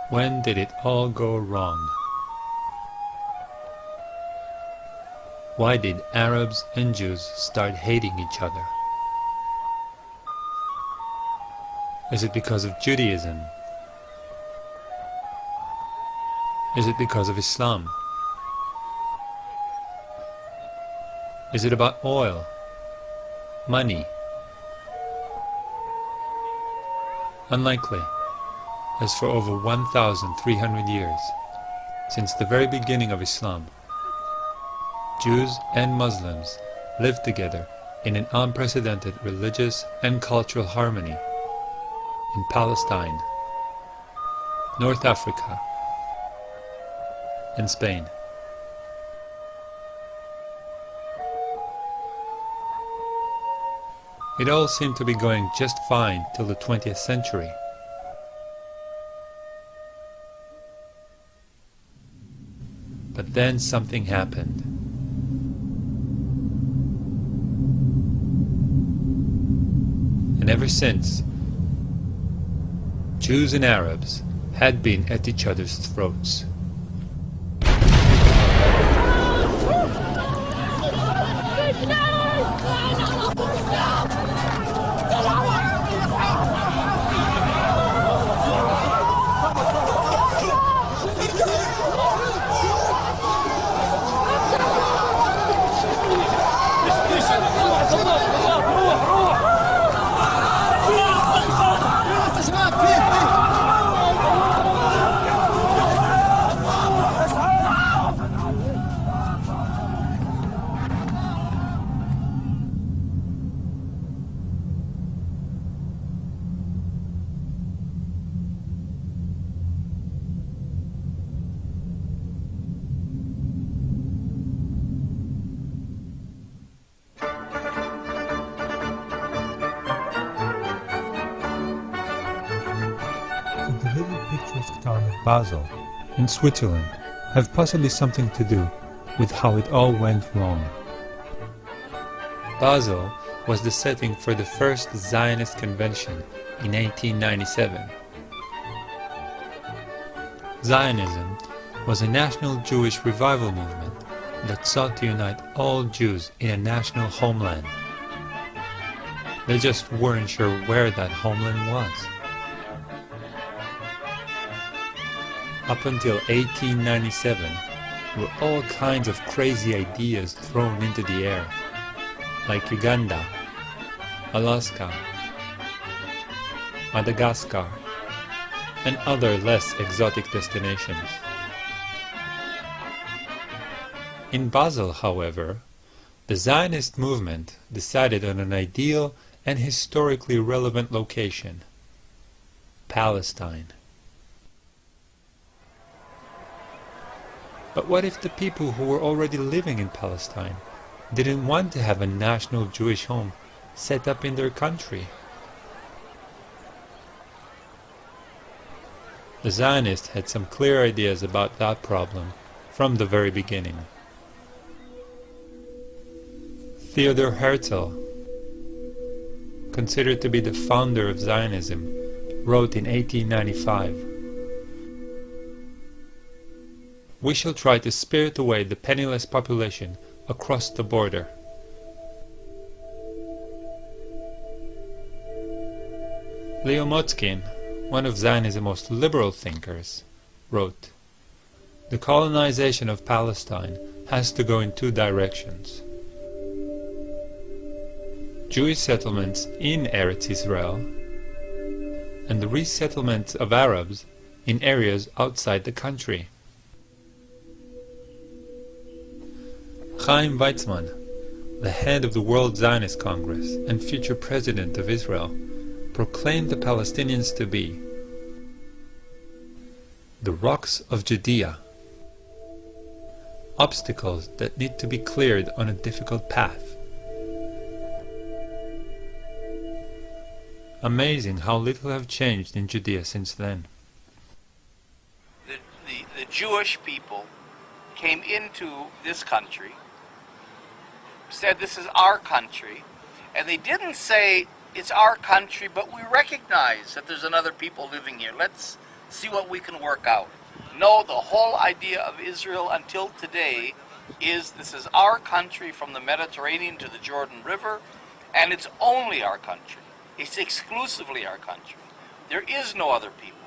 When did it all go wrong? Why did Arabs and Jews start hating each other? Is it because of Judaism? Is it because of Islam? Is it about oil? Money? Unlikely, as for over 1,300 years, since the very beginning of Islam, Jews and Muslims lived together in an unprecedented religious and cultural harmony in Palestine, North Africa, and Spain. It all seemed to be going just fine till the 20th century. But then something happened. And ever since, Jews and Arabs had been at each other's throats. The little picturesque town of Basel, in Switzerland, have possibly something to do with how it all went wrong. Basel was the setting for the first Zionist convention in 1897. Zionism was a national Jewish revival movement that sought to unite all Jews in a national homeland. They just weren't sure where that homeland was. Up until 1897, there were all kinds of crazy ideas thrown into the air, like Uganda, Alaska, Madagascar, and other less exotic destinations. In Basel, however, the Zionist movement decided on an ideal and historically relevant location: Palestine. But what if the people who were already living in Palestine didn't want to have a national Jewish home set up in their country? The Zionists had some clear ideas about that problem from the very beginning. Theodor Herzl, considered to be the founder of Zionism, wrote in 1895, "We shall try to spirit away the penniless population across the border." Leo Motzkin, one of Zionism's most liberal thinkers, wrote, "The colonization of Palestine has to go in two directions: Jewish settlements in Eretz Israel, and the resettlement of Arabs in areas outside the country." Chaim Weizmann, the head of the World Zionist Congress and future president of Israel, proclaimed the Palestinians to be the rocks of Judea, obstacles that need to be cleared on a difficult path. Amazing how little have changed in Judea since then. The Jewish people came into this country, said this is our country, and they didn't say it's our country, but we recognize that there's another people living here. Let's see what we can work out. No, the whole idea of Israel until today is this is our country from the Mediterranean to the Jordan River, and it's only our country. It's exclusively our country. There is no other people.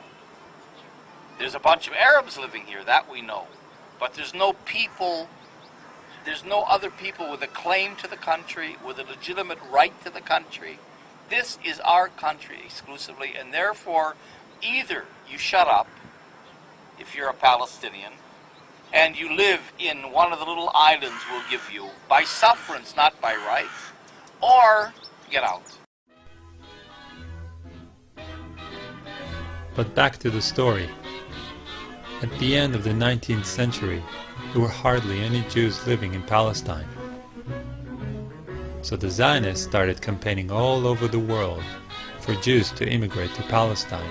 There's a bunch of Arabs living here, that we know. But there's no people, there's no other people with a claim to the country, with a legitimate right to the country. This is our country exclusively, and therefore, either you shut up, if you're a Palestinian, and you live in one of the little islands we'll give you, by sufferance, not by right, or get out. But back to the story. At the end of the 19th century, there were hardly any Jews living in Palestine. So the Zionists started campaigning all over the world for Jews to immigrate to Palestine.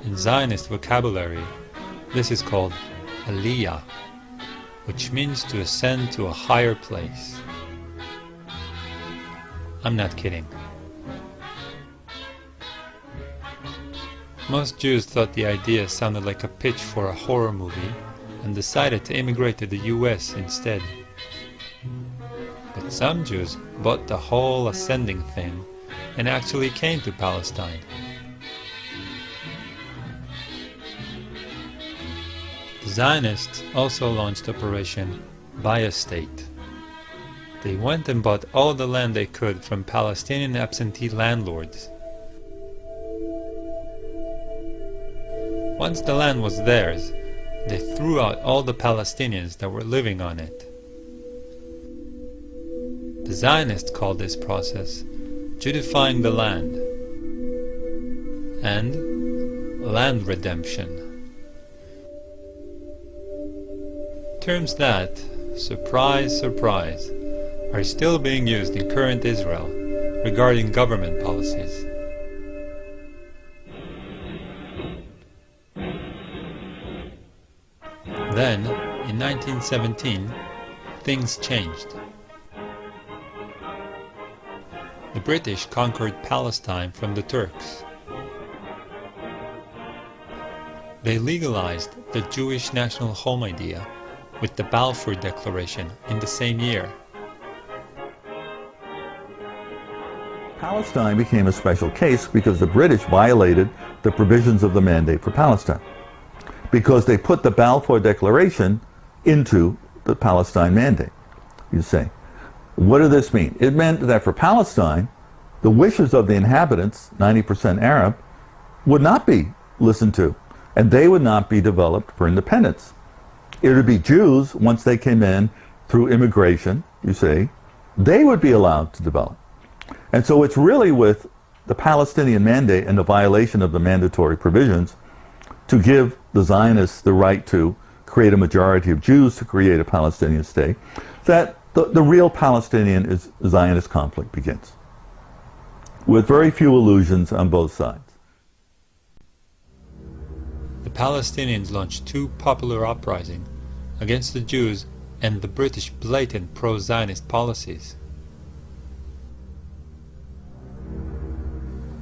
In Zionist vocabulary, this is called Aliyah, which means to ascend to a higher place. I'm not kidding. Most Jews thought the idea sounded like a pitch for a horror movie and decided to immigrate to the US instead. But some Jews bought the whole ascending thing and actually came to Palestine. The Zionists also launched Operation Buy a State. They went and bought all the land they could from Palestinian absentee landlords. Once the land was theirs, they threw out all the Palestinians that were living on it. The Zionists called this process Judifying the land and land redemption. Terms that, surprise, surprise, are still being used in current Israel regarding government policies. Then, in 1917, things changed. The British conquered Palestine from the Turks. They legalized the Jewish national home idea with the Balfour Declaration in the same year. Palestine became a special case because the British violated the provisions of the Mandate for Palestine, because they put the Balfour Declaration into the Palestine Mandate. You say, what did this mean? It meant that for Palestine, the wishes of the inhabitants, 90% Arab, would not be listened to, and they would not be developed for independence. It would be Jews, once they came in through immigration, you see, they would be allowed to develop. And so it's really with the Palestinian Mandate and the violation of the mandatory provisions to give the Zionists the right to create a majority of Jews to create a Palestinian state, that the real Palestinian Zionist conflict begins, with very few illusions on both sides. The Palestinians launched two popular uprisings against the Jews and the British blatant pro-Zionist policies.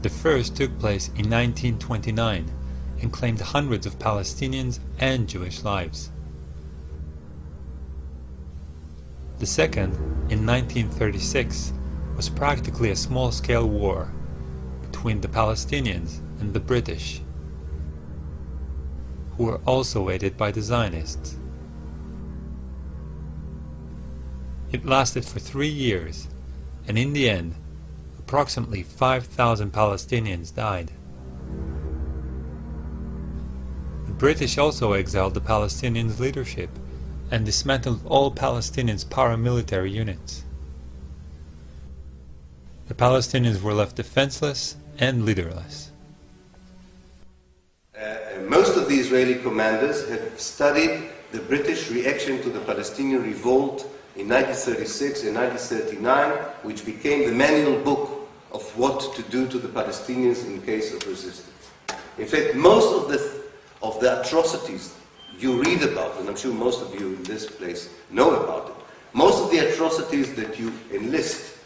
The first took place in 1929 and claimed hundreds of Palestinians and Jewish lives. The second, in 1936, was practically a small-scale war between the Palestinians and the British, who were also aided by the Zionists. It lasted for 3 years, and in the end, approximately 5,000 Palestinians died. The British also exiled the Palestinians' leadership and dismantled all Palestinians' paramilitary units. The Palestinians were left defenseless and leaderless. Most of the Israeli commanders have studied the British reaction to the Palestinian revolt in 1936 and 1939, which became the manual book of what to do to the Palestinians in case of resistance. In fact, most of the atrocities you read about, and I'm sure most of you in this place know about it, most of the atrocities that you enlist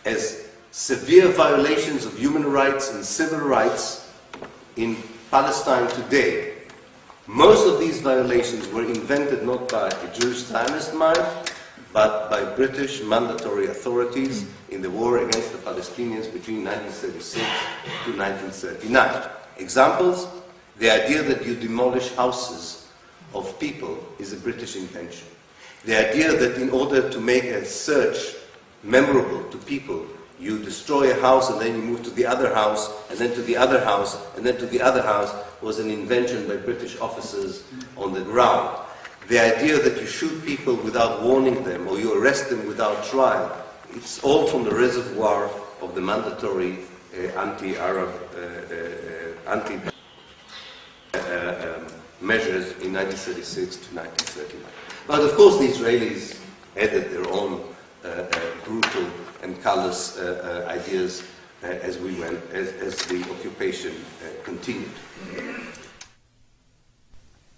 as severe violations of human rights and civil rights in Palestine today. Most of these violations were invented not by a Jewish Zionist mind, but by British mandatory authorities in the war against the Palestinians between 1936 to 1939. Examples: the idea that you demolish houses of people is a British invention. The idea that in order to make a search memorable to people, you destroy a house and then you move to the other house, and then to the other house, and then to the other house, was an invention by British officers on the ground. The idea that you shoot people without warning them, or you arrest them without trial, it's all from the reservoir of the mandatory anti-Arab, measures in 1936 to 1939. But of course the Israelis added their own brutal and callous ideas as the occupation continued.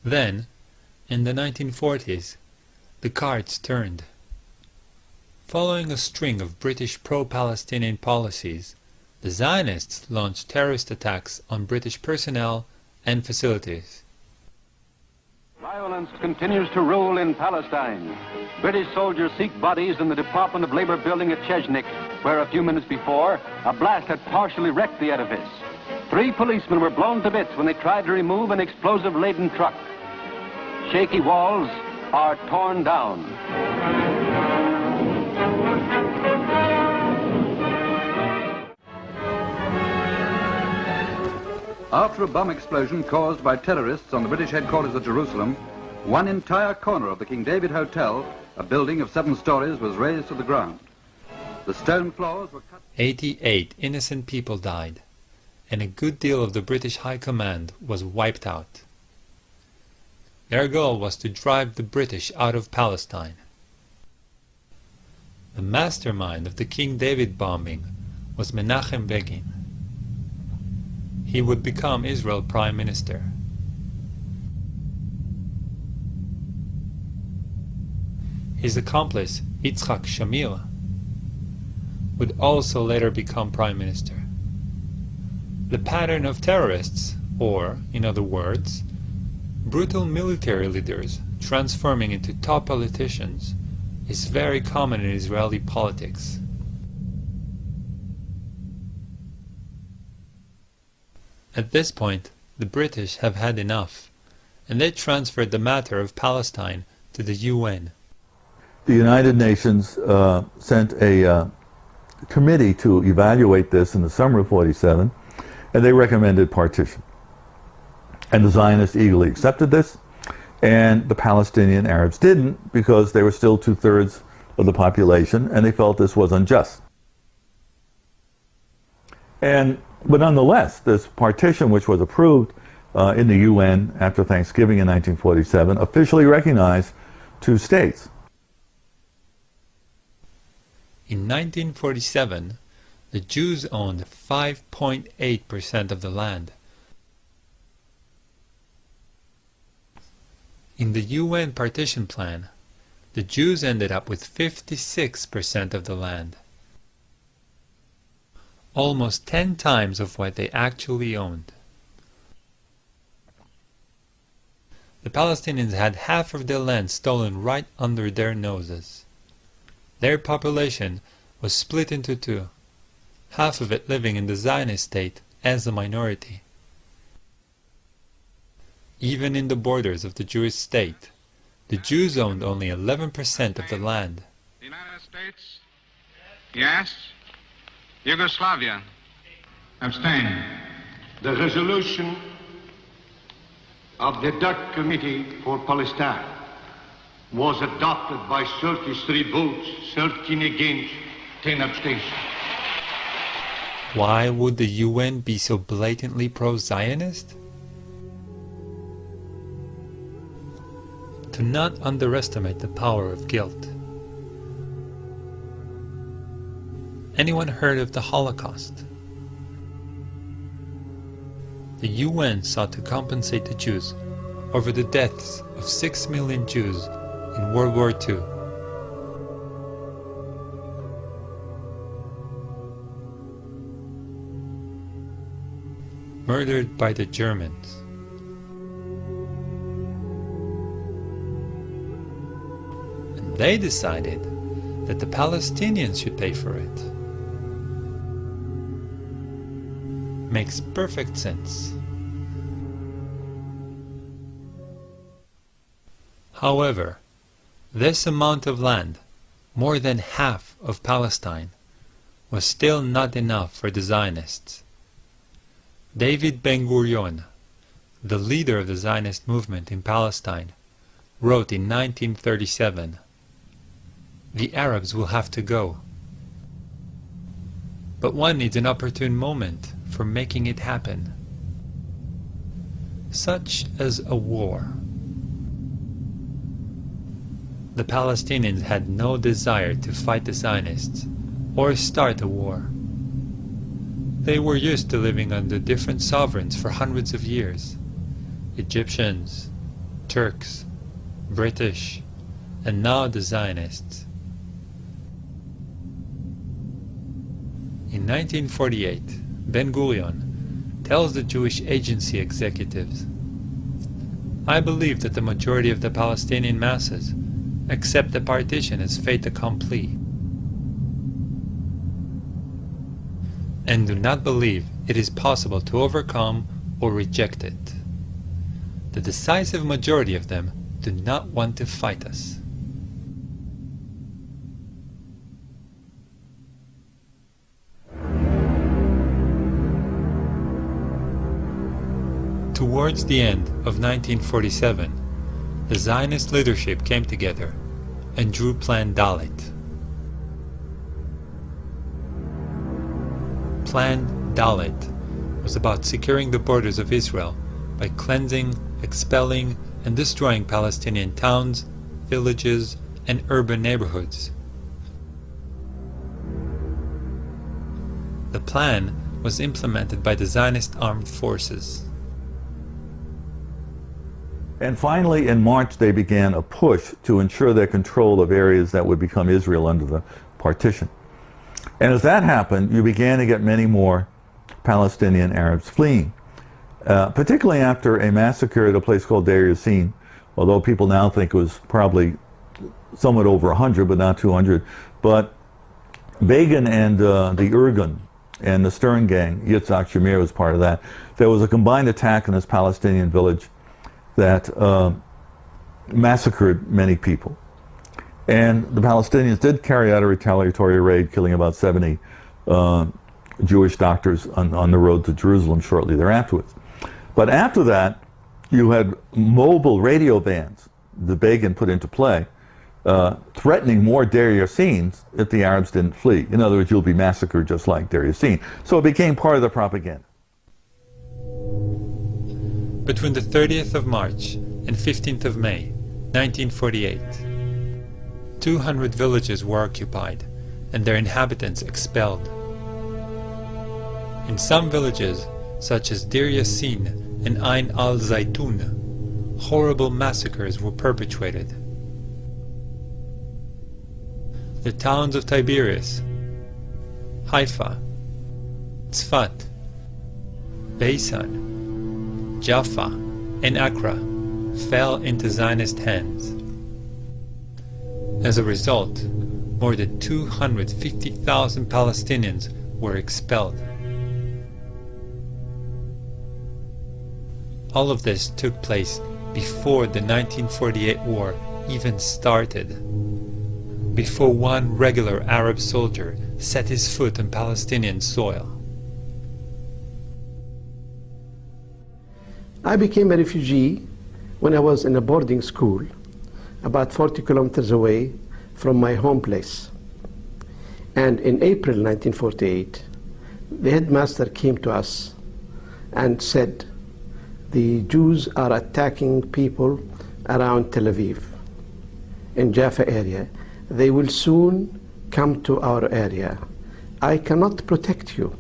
Then, in the 1940s, the cards turned. Following a string of British pro-Palestinian policies, the Zionists launched terrorist attacks on British personnel and facilities. Violence continues to rule in Palestine. British soldiers seek bodies in the Department of Labor building at Chechnik, where a few minutes before, a blast had partially wrecked the edifice. 3 policemen were blown to bits when they tried to remove an explosive-laden truck. Shaky walls are torn down. After a bomb explosion caused by terrorists on the British headquarters at Jerusalem, one entire corner of the King David Hotel, a building of 7 stories, was razed to the ground. The stone floors were cut. 88 innocent people died, and a good deal of the British High Command was wiped out. Their goal was to drive the British out of Palestine. The mastermind of the King David bombing was Menachem Begin. He would become Israel Prime Minister. His accomplice, Yitzhak Shamir, would also later become Prime Minister. The pattern of terrorists, or, in other words, brutal military leaders transforming into top politicians, is very common in Israeli politics. At this point, the British have had enough, and they transferred the matter of Palestine to the UN. The United Nations sent a committee to evaluate this in the summer of '47, and they recommended partition. And the Zionists eagerly accepted this, and the Palestinian Arabs didn't, because they were still 2/3 of the population, and they felt this was unjust. But nonetheless, this partition, which was approved in the UN after Thanksgiving in 1947, officially recognized 2 states. In 1947, the Jews owned 5.8% of the land. In the UN partition plan, the Jews ended up with 56% of the land, almost 10 times of what they actually owned. The Palestinians had half of their land stolen right under their noses. Their population was split into 2, half of it living in the Zionist state as a minority. Even in the borders of the Jewish state, the Jews owned only 11% of the land. The United States? Yes. Yugoslavia? Abstain. The resolution of the Dutch Committee for Palestine was adopted by 33 votes, 13 against, 10 abstentions. Why would the UN be so blatantly pro-Zionist? To not underestimate the power of guilt. Anyone heard of the Holocaust? The UN sought to compensate the Jews over the deaths of 6 million Jews in World War II. murdered by the Germans. And they decided that the Palestinians should pay for it. Makes perfect sense. However, this amount of land, more than half of Palestine, was still not enough for the Zionists. David Ben-Gurion, the leader of the Zionist movement in Palestine, wrote in 1937, "The Arabs will have to go. But one needs an opportune moment for making it happen, such as a war." The Palestinians had no desire to fight the Zionists or start a war. They were used to living under different sovereigns for hundreds of years: Egyptians, Turks, British, and now the Zionists. In 1948, Ben-Gurion tells the Jewish Agency executives, "I believe that the majority of the Palestinian masses accept the partition as fait accompli, and do not believe it is possible to overcome or reject it. The decisive majority of them do not want to fight us." Towards the end of 1947, the Zionist leadership came together and drew Plan Dalet. Plan Dalet was about securing the borders of Israel by cleansing, expelling, and destroying Palestinian towns, villages, and urban neighborhoods. The plan was implemented by the Zionist armed forces. And finally, in March, they began a push to ensure their control of areas that would become Israel under the partition. And as that happened, you began to get many more Palestinian Arabs fleeing, particularly after a massacre at a place called Deir Yassin, although people now think it was probably somewhat over 100, but not 200. But Begin and the Irgun and the Stern gang, Yitzhak Shamir was part of that. There was a combined attack in this Palestinian village that massacred many people. And the Palestinians did carry out a retaliatory raid, killing about 70 Jewish doctors on the road to Jerusalem shortly thereafter. But after that, you had mobile radio vans that Begin put into play, threatening more Deir Yassins if the Arabs didn't flee. In other words, you'll be massacred just like Deir Yassin. So it became part of the propaganda. Between the 30th of March and 15th of May, 1948, 200 villages were occupied and their inhabitants expelled. In some villages, such as Deir Yassin and Ain al-Zaytun, horrible massacres were perpetrated. The towns of Tiberias, Haifa, Tzfat, Beisan, Jaffa, and Accra fell into Zionist hands. As a result, more than 250,000 Palestinians were expelled. All of this took place before the 1948 war even started, before one regular Arab soldier set his foot on Palestinian soil. I became a refugee when I was in a boarding school about 40 kilometers away from my home place. And in April 1948, the headmaster came to us and said, "The Jews are attacking people around Tel Aviv, in Jaffa area. They will soon come to our area. I cannot protect you,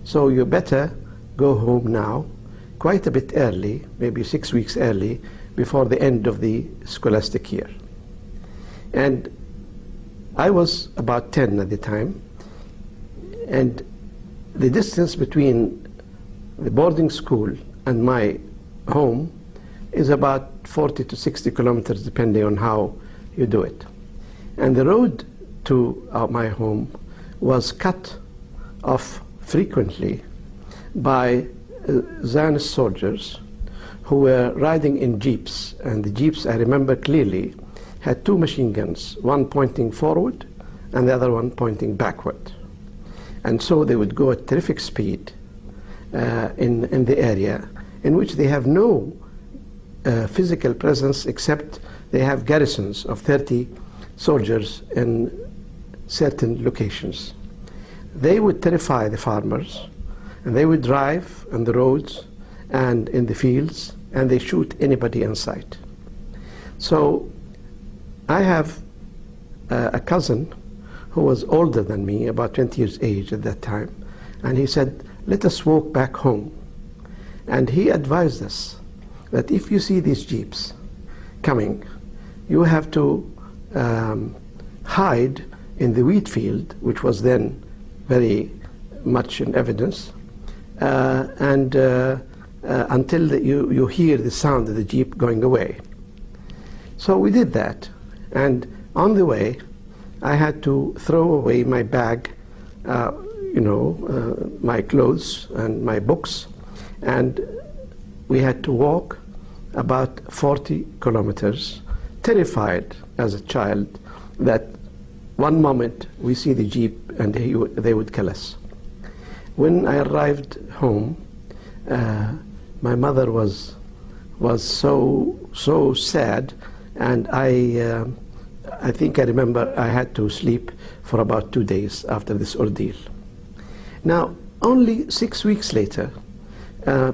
so you better go home now, quite a bit early, maybe 6 weeks early, before the end of the scholastic year." And I was about 10 at the time, and the distance between the boarding school and my home is about 40 to 60 kilometers, depending on how you do it. And the road to my home was cut off frequently by Zionist soldiers who were riding in jeeps. And the jeeps, I remember clearly, had two machine guns, one pointing forward and the other one pointing backward. And so they would go at terrific speed in the area in which they have no physical presence, except they have garrisons of 30 soldiers in certain locations. They would terrify the farmers, and they would drive on the roads and in the fields, and they shoot anybody in sight. So I have a cousin who was older than me, about 20 years age at that time, and he said, let us walk back home. And he advised us that if you see these jeeps coming, you have to hide in the wheat field, which was then very much in evidence, until you hear the sound of the jeep going away. So we did that, and on the way I had to throw away my bag, my clothes and my books, and we had to walk about 40 kilometers, terrified as a child that one moment we see the jeep and they would kill us. When I arrived home, my mother was so sad, and I think I remember I had to sleep for about 2 days after this ordeal. Now, only 6 weeks later,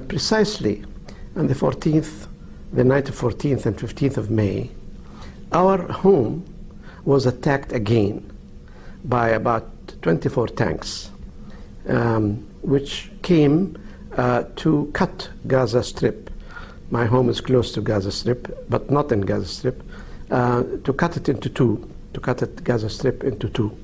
precisely on the night of 14th and 15th of May, our home was attacked again by about 24 tanks, which came to cut Gaza Strip. My home is close to Gaza Strip, but not in Gaza Strip, to cut it into two, to cut it, Gaza Strip into two.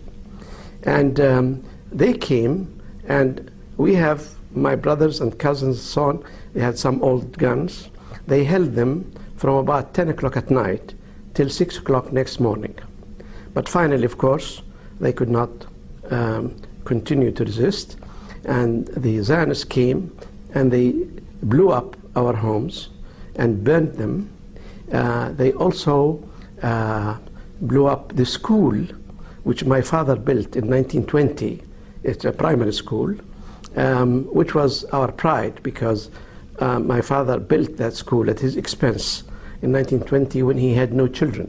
And they came, and we have my brothers and cousins, so on, they had some old guns. They held them from about 10 o'clock at night till 6 o'clock next morning. But finally, of course, they could not continue to resist, and the Zionists came and they blew up our homes and burned them. They also blew up the school which my father built in 1920. It's a primary school, which was our pride, because my father built that school at his expense in 1920 when he had no children.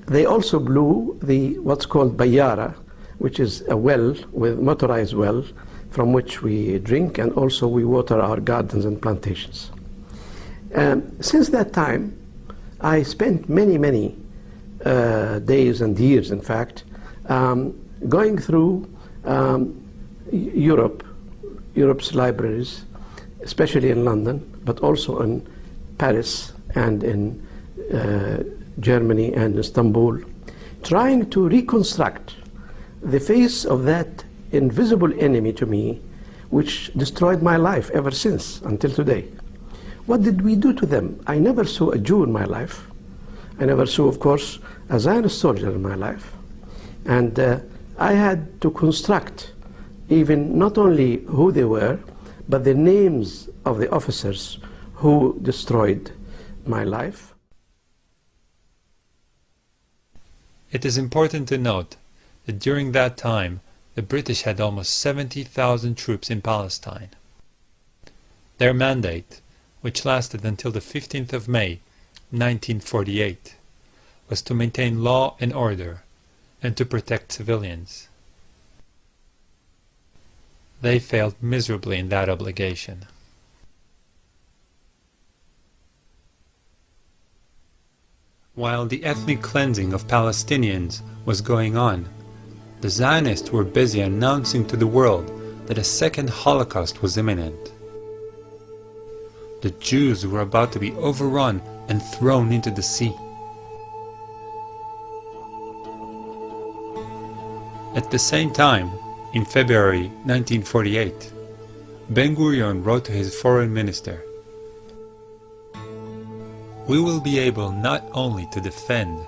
They also blew what's called bayara, which is a well, with motorized well, from which we drink, and also we water our gardens and plantations. Since that time, I spent many days and years, in fact, going through Europe's libraries, especially in London, but also in Paris and in Germany and Istanbul, trying to reconstruct the face of that invisible enemy to me, which destroyed my life ever since, until today. What did we do to them? I never saw a Jew in my life. I never saw, of course, a Zionist soldier in my life. And I had to construct even not only who they were, but the names of the officers who destroyed my life. It is important to note that during that time, the British had almost 70,000 troops in Palestine. Their mandate, which lasted until the 15th of May, 1948, was to maintain law and order and to protect civilians. They failed miserably in that obligation. While the ethnic cleansing of Palestinians was going on, the Zionists were busy announcing to the world that a second Holocaust was imminent. The Jews were about to be overrun and thrown into the sea. At the same time, in February 1948, Ben-Gurion wrote to his foreign minister, "We will be able not only to defend,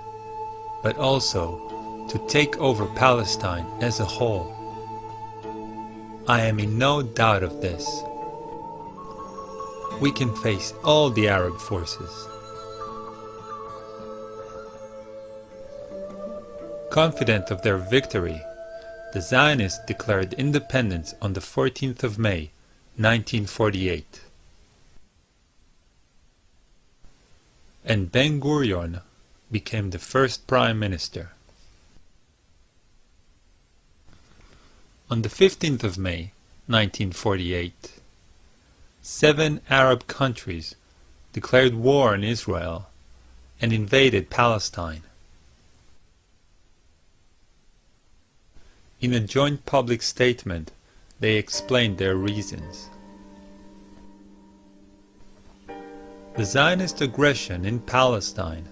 but also to take over Palestine as a whole. I am in no doubt of this. We can face all the Arab forces." Confident of their victory, the Zionists declared independence on the 14th of May, 1948. And Ben-Gurion became the first prime minister. On the 15th of May, 1948, 7 Arab countries declared war on Israel and invaded Palestine. In a joint public statement, they explained their reasons. The Zionist aggression in Palestine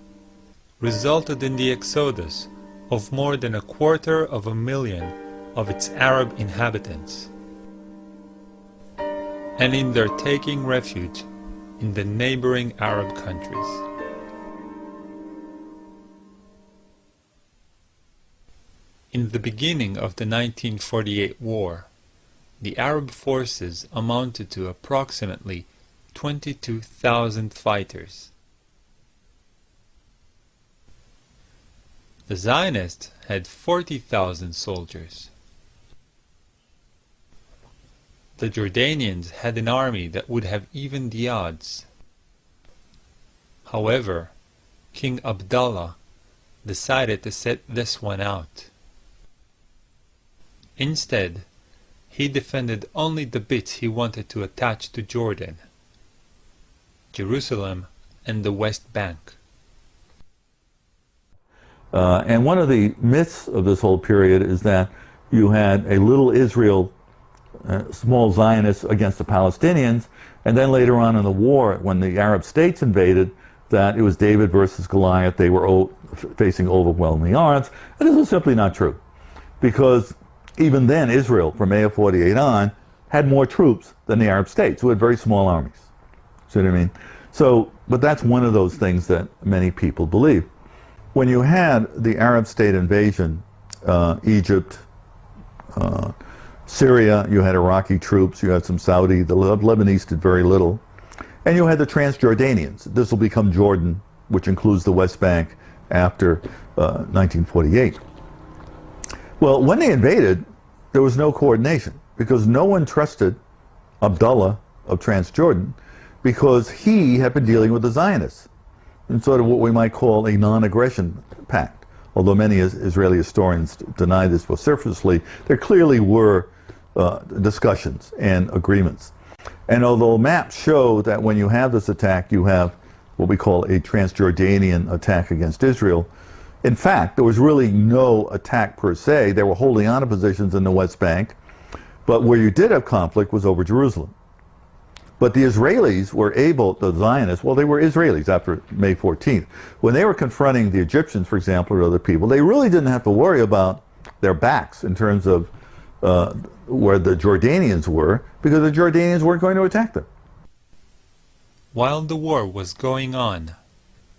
resulted in the exodus of more than 250,000 of its Arab inhabitants, and in their taking refuge in the neighboring Arab countries. In the beginning of the 1948 war, the Arab forces amounted to approximately 22,000 fighters. The Zionists had 40,000 soldiers. The Jordanians had an army that would have evened the odds. However, King Abdullah decided to set this one out. Instead, he defended only the bits he wanted to attach to Jordan: Jerusalem and the West Bank. And one of the myths of this whole period is that you had a little Israel, small Zionists against the Palestinians, and then later on in the war, when the Arab states invaded, that it was David versus Goliath. They were facing overwhelming odds. And this is simply not true, because even then Israel, from May of 48 on, had more troops than the Arab states, who had very small armies. See what I mean? So, but that's one of those things that many people believe. When you had the Arab state invasion, Egypt, Syria, you had Iraqi troops, you had some Saudi, the Lebanese did very little, and you had the Transjordanians. This will become Jordan, which includes the West Bank after 1948. Well, when they invaded, there was no coordination, because no one trusted Abdullah of Transjordan, because he had been dealing with the Zionists in sort of what we might call a non-aggression pact. Although many Israeli historians deny this vociferously, there clearly were discussions and agreements. And although maps show that when you have this attack, you have what we call a Transjordanian attack against Israel, in fact, there was really no attack per se. They were holding on to positions in the West Bank, but where you did have conflict was over Jerusalem. But the Israelis were able, the Zionists, well, they were Israelis after May 14th. When they were confronting the Egyptians, for example, or other people, they really didn't have to worry about their backs in terms of where the Jordanians were, because the Jordanians weren't going to attack them. While the war was going on,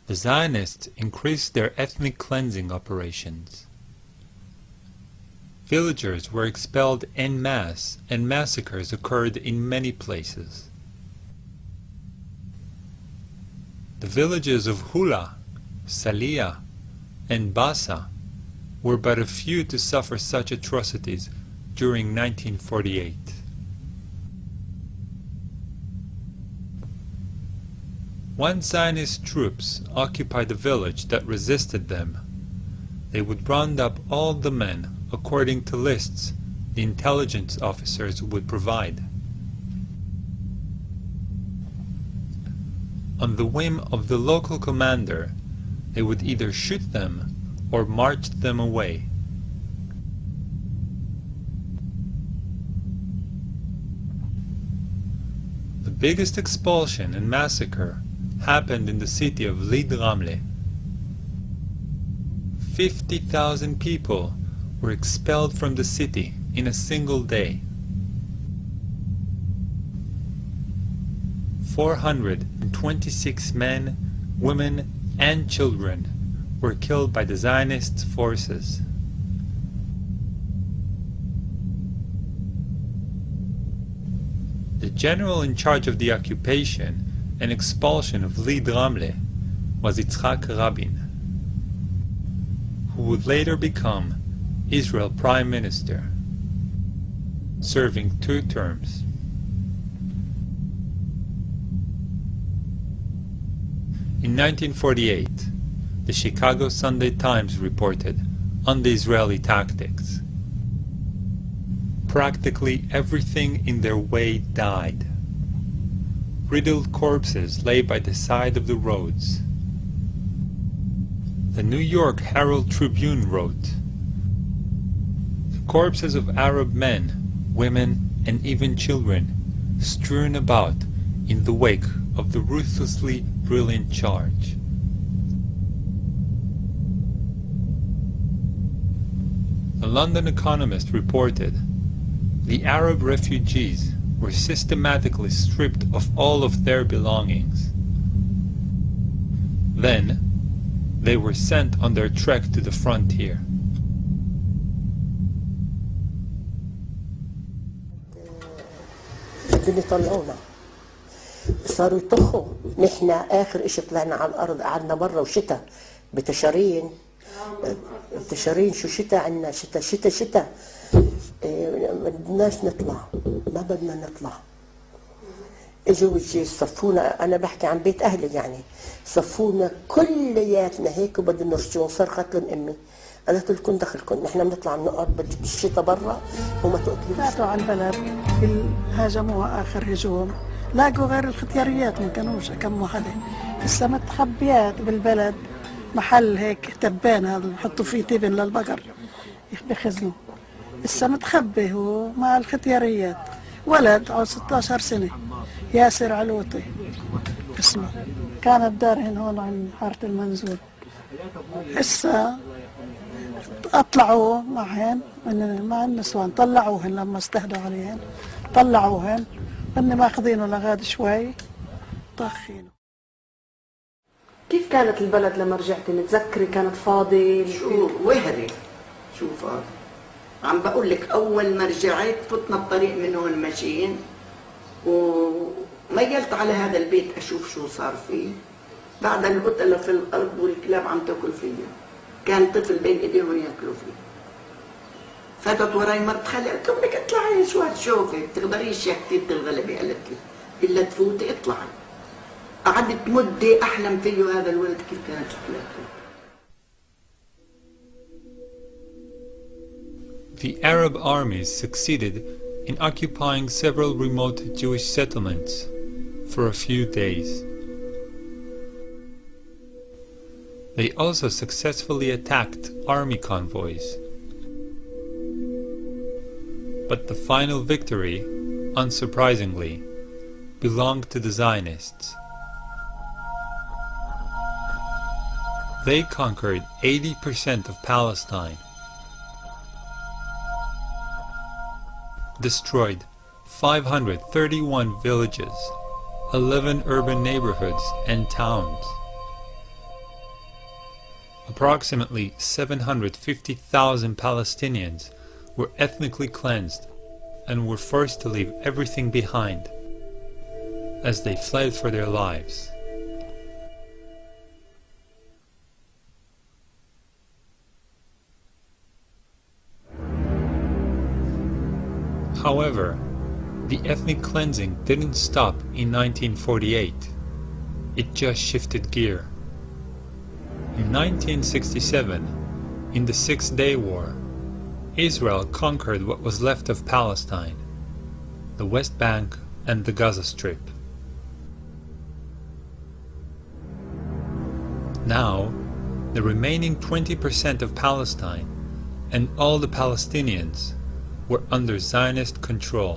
the Zionists increased their ethnic cleansing operations. Villagers were expelled en masse, and massacres occurred in many places. The villages of Hula, Saliyah, and Bassa were but a few to suffer such atrocities during 1948. Once Zionist troops occupied a village that resisted them, they would round up all the men according to lists the intelligence officers would provide. On the whim of the local commander, they would either shoot them or march them away. The biggest expulsion and massacre happened in the city of Lid Ramle. 50,000 people were expelled from the city in a single day. 426 men, women, and children were killed by the Zionist forces. The general in charge of the occupation and expulsion of Lee Dramle was Yitzhak Rabin, who would later become Israel Prime Minister, serving 2 terms. In 1948, the Chicago Sunday Times reported on the Israeli tactics. Practically everything in their way died. Riddled corpses lay by the side of the roads. The New York Herald Tribune wrote, "The corpses of Arab men, women, and even children strewn about in the wake of the ruthlessly brilliant charge." The London Economist reported, "The Arab refugees were systematically stripped of all of their belongings. Then, they were sent on their trek to the frontier." بدهم يطلعونا صاروا يطخوا. نحن آخر إشي طلعنا على الأرض قعدنا برا وشتاء بتشارين شو شتاء عنا شتاء ما بدناش نطلع، ما بدنا نطلع. اجوا صفونا، انا بحكي عن بيت اهلي يعني، صفونا كلياتنا هيك وبدهم نرجعون. صرخت لهم امي قالت لكم دخلكم، نحن بنطلع بنقعد بالشتاء برا وما تقتلوش. فاتوا على البلد هاجموها اخر هجوم، لاقوا غير الختياريات ما كانوش كم وحده. هسه متخبيات بالبلد محل هيك تبان هذا بحطوا فيه تبن للبقر بخزنوا. هسه متخبي هو مع الختياريات، ولد عمره 16 سنة، ياسر علوطي اسمه، كانت دارهن هون عند حارة المنزول. هسه اطلعوا معهن مع النسوان، طلعوهن لما استهدوا عليهن، طلعوهن هن ماخذينه لغاد شوي طاخينه. كيف كانت البلد لما رجعتي؟ متذكري كانت فاضي؟ شو وهري، شوف عم بقول لك اول ما رجعت فتنا الطريق من هون ماشيين، وميلت على هذا البيت اشوف شو صار فيه. بعد القتلة في الارض والكلاب عم تاكل فيه، كان طفل بين ايديهم ياكلوا فيه. فاتت وراي مرت خالي قلت لهم لك اطلعي شو هتشوفي، بتقدريش يا كثير تنغلبي، قالت لي الا تفوتي اطلعي. قعدت مدة احلم فيه هذا الولد كيف كانت شكلته. The Arab armies succeeded in occupying several remote Jewish settlements for a few days. They also successfully attacked army convoys. But the final victory, unsurprisingly, belonged to the Zionists. They conquered 80% of Palestine, destroyed 531 villages, 11 urban neighborhoods and towns. Approximately 750,000 Palestinians were ethnically cleansed and were forced to leave everything behind as they fled for their lives. However, the ethnic cleansing didn't stop in 1948. It just shifted gear. In 1967, in the Six-Day War, Israel conquered what was left of Palestine, the West Bank and the Gaza Strip. Now, the remaining 20% of Palestine and all the Palestinians were under Zionist control.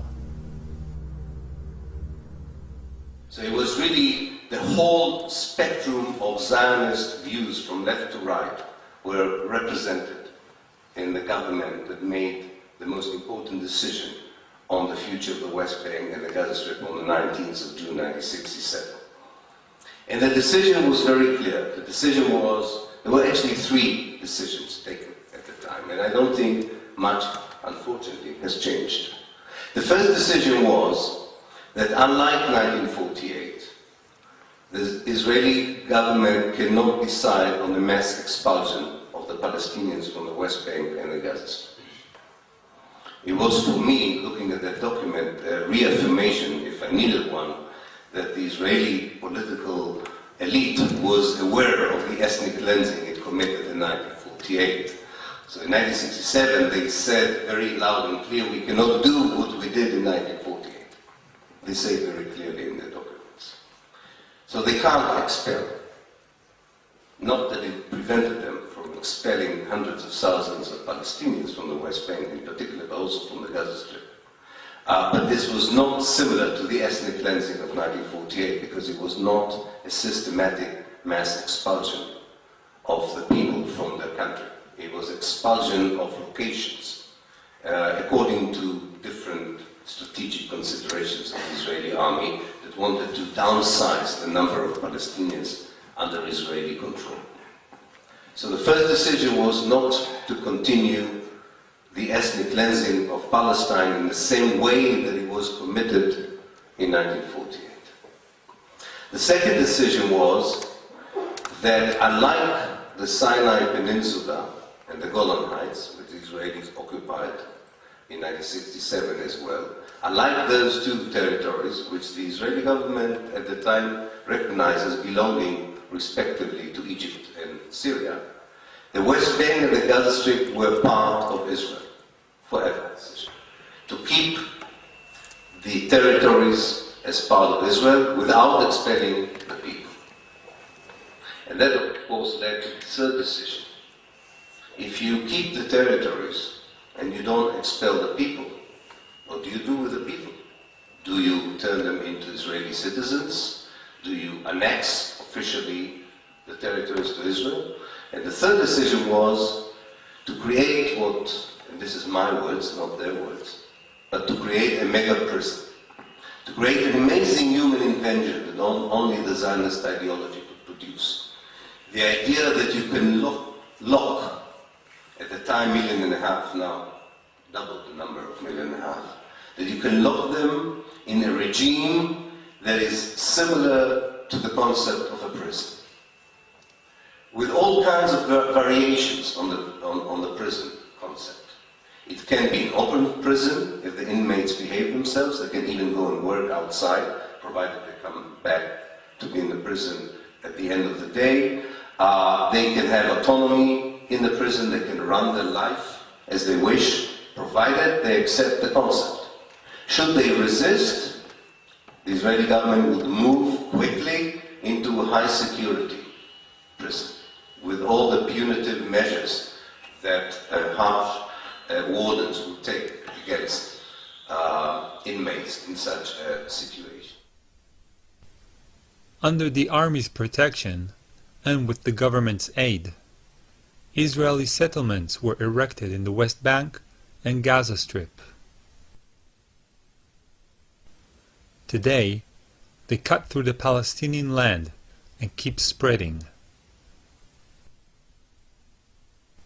So it was really the whole spectrum of Zionist views from left to right were represented in the government that made the most important decision on the future of the West Bank and the Gaza Strip on the 19th of June 1967. And the decision was very clear. The decision was, there were actually three decisions taken at the time, and I don't think much, unfortunately, has changed. The first decision was that unlike 1948, the Israeli government cannot decide on the mass expulsion of the Palestinians from the West Bank and the Gaza Strip. It was for me, looking at that document, a reaffirmation, if I needed one, that the Israeli political elite was aware of the ethnic cleansing it committed in 1948. So in 1967 they said very loud and clear, we cannot do what we did in 1948. They say very clearly in their documents. So they can't expel. Not that it prevented them from expelling hundreds of thousands of Palestinians from the West Bank in particular, but also from the Gaza Strip. But this was not similar to the ethnic cleansing of 1948 because it was not a systematic mass expulsion of the people from their country. It was expulsion of locations according to different strategic considerations of the Israeli army that wanted to downsize the number of Palestinians under Israeli control. So the first decision was not to continue the ethnic cleansing of Palestine in the same way that it was committed in 1948. The second decision was that unlike the Sinai Peninsula and the Golan Heights, which the Israelis occupied in 1967 as well, unlike those two territories, which the Israeli government at the time recognized as belonging respectively to Egypt and Syria, the West Bank and the Gaza Strip were part of Israel forever. To keep the territories as part of Israel without expelling the people. And that, of course, led to the third decision. If you keep the territories and you don't expel the people, what do you do with the people? Do you turn them into Israeli citizens? Do you annex officially the territories to Israel? And the third decision was to create what, and this is my words, not their words, but to create a mega prison. To create an amazing human invention that only the Zionist ideology could produce. The idea that you can lock at the time 1.5 million, now double the number of 1.5 million, that you can lock them in a regime that is similar to the concept of a prison, with all kinds of variations on the prison concept. It can be an open prison if the inmates behave themselves. They can even go and work outside, provided they come back to be in the prison at the end of the day. They can have autonomy in the prison. They can run their life as they wish, provided they accept the concept. Should they resist, the Israeli government would move quickly into a high security prison with all the punitive measures that harsh wardens would take against inmates in such a situation. Under the army's protection and with the government's aid, Israeli settlements were erected in the West Bank and Gaza Strip. Today, they cut through the Palestinian land and keep spreading.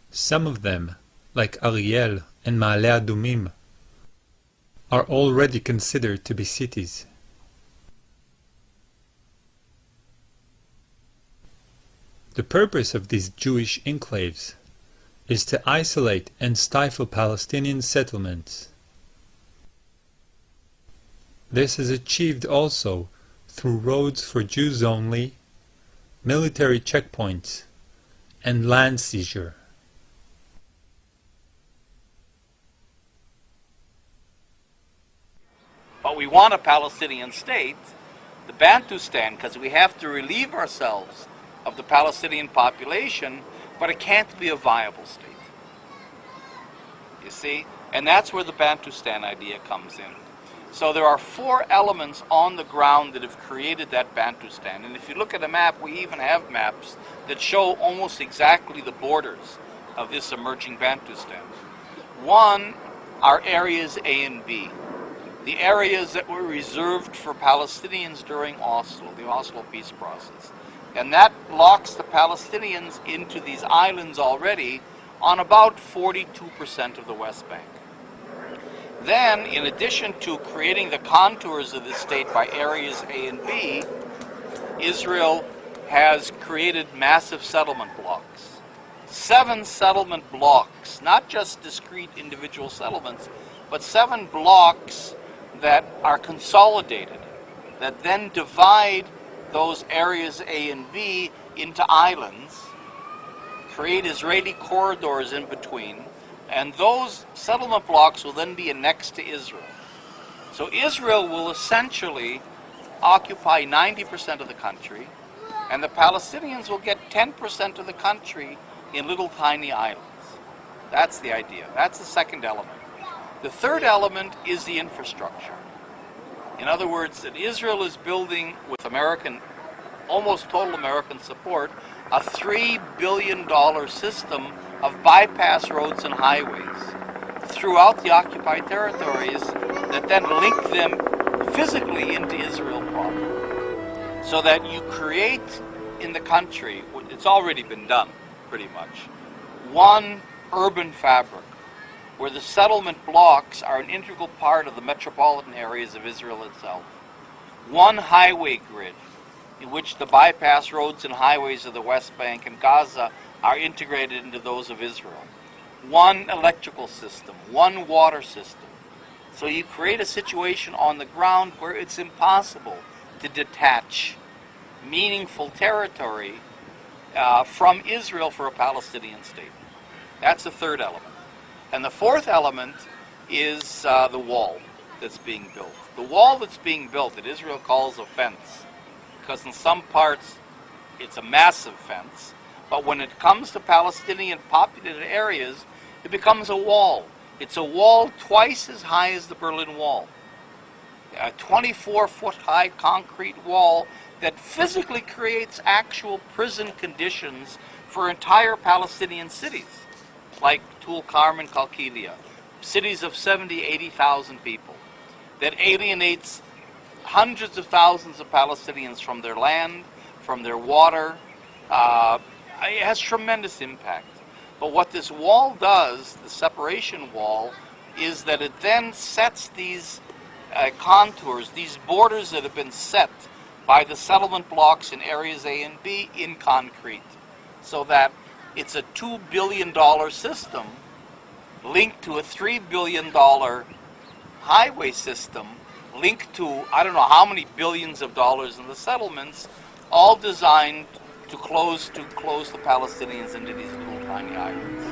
Some of them, like Ariel and Ma'ale Adumim, are already considered to be cities. The purpose of these Jewish enclaves is to isolate and stifle Palestinian settlements. This is achieved also through roads for Jews only, military checkpoints, and land seizure. But we want a Palestinian state, the Bantustan, because we have to relieve ourselves of the Palestinian population, but it can't be a viable state. You see? And that's where the Bantustan idea comes in. So there are 4 elements on the ground that have created that Bantustan. And if you look at a map, we even have maps that show almost exactly the borders of this emerging Bantustan. One are areas A and B. the areas that were reserved for Palestinians during Oslo, the Oslo peace process. And that locks the Palestinians into these islands already on about 42% of the West Bank. Then, in addition to creating the contours of the state by areas A and B, Israel has created massive settlement blocks. 7 settlement blocks, not just discrete individual settlements, but 7 blocks that are consolidated, that then divide those areas A and B into islands, create Israeli corridors in between, and those settlement blocks will then be annexed to Israel. So Israel will essentially occupy 90% of the country, and the Palestinians will get 10% of the country in little tiny islands. That's the idea. That's the second element. The third element is the infrastructure. In other words, that Israel is building, with American, almost total American support, a $3 billion system of bypass roads and highways throughout the occupied territories that then link them physically into Israel proper. So that you create in the country, it's already been done pretty much, one urban fabric where the settlement blocks are an integral part of the metropolitan areas of Israel itself. One highway grid in which the bypass roads and highways of the West Bank and Gaza are integrated into those of Israel. One electrical system, one water system. So you create a situation on the ground where it's impossible to detach meaningful territory from Israel for a Palestinian state. That's the third element. And the fourth element is the wall that's being built. The wall that's being built that Israel calls a fence, because in some parts it's a massive fence, but when it comes to Palestinian populated areas, it becomes a wall. It's a wall twice as high as the Berlin Wall. A 24-foot high concrete wall that physically creates actual prison conditions for entire Palestinian cities, like Tulkarm, Qalqilia, cities of 70,000, 80,000 people, that alienates hundreds of thousands of Palestinians from their land, from their water. It has tremendous impact. But what this wall does, the separation wall, is that it then sets these contours, these borders that have been set by the settlement blocks in areas A and B in concrete, so that it's a $2 billion system linked to a $3 billion highway system linked to I don't know how many billions of dollars in the settlements, all designed to close the Palestinians into these little tiny islands.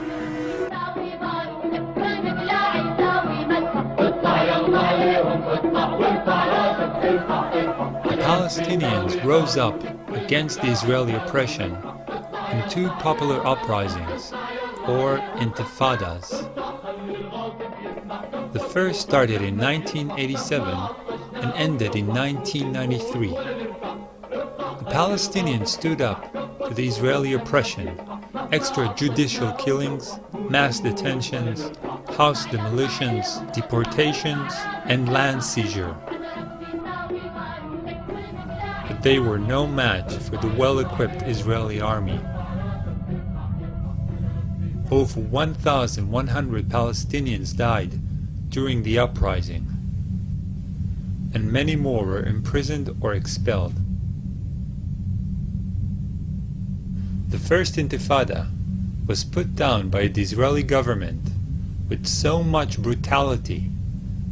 The Palestinians rose up against the Israeli oppression in 2 popular uprisings, or intifadas. The first started in 1987 and ended in 1993. The Palestinians stood up to the Israeli oppression, extrajudicial killings, mass detentions, house demolitions, deportations, and land seizure. But they were no match for the well-equipped Israeli army. Over 1,100 Palestinians died during the uprising, and many more were imprisoned or expelled. The first intifada was put down by the Israeli government with so much brutality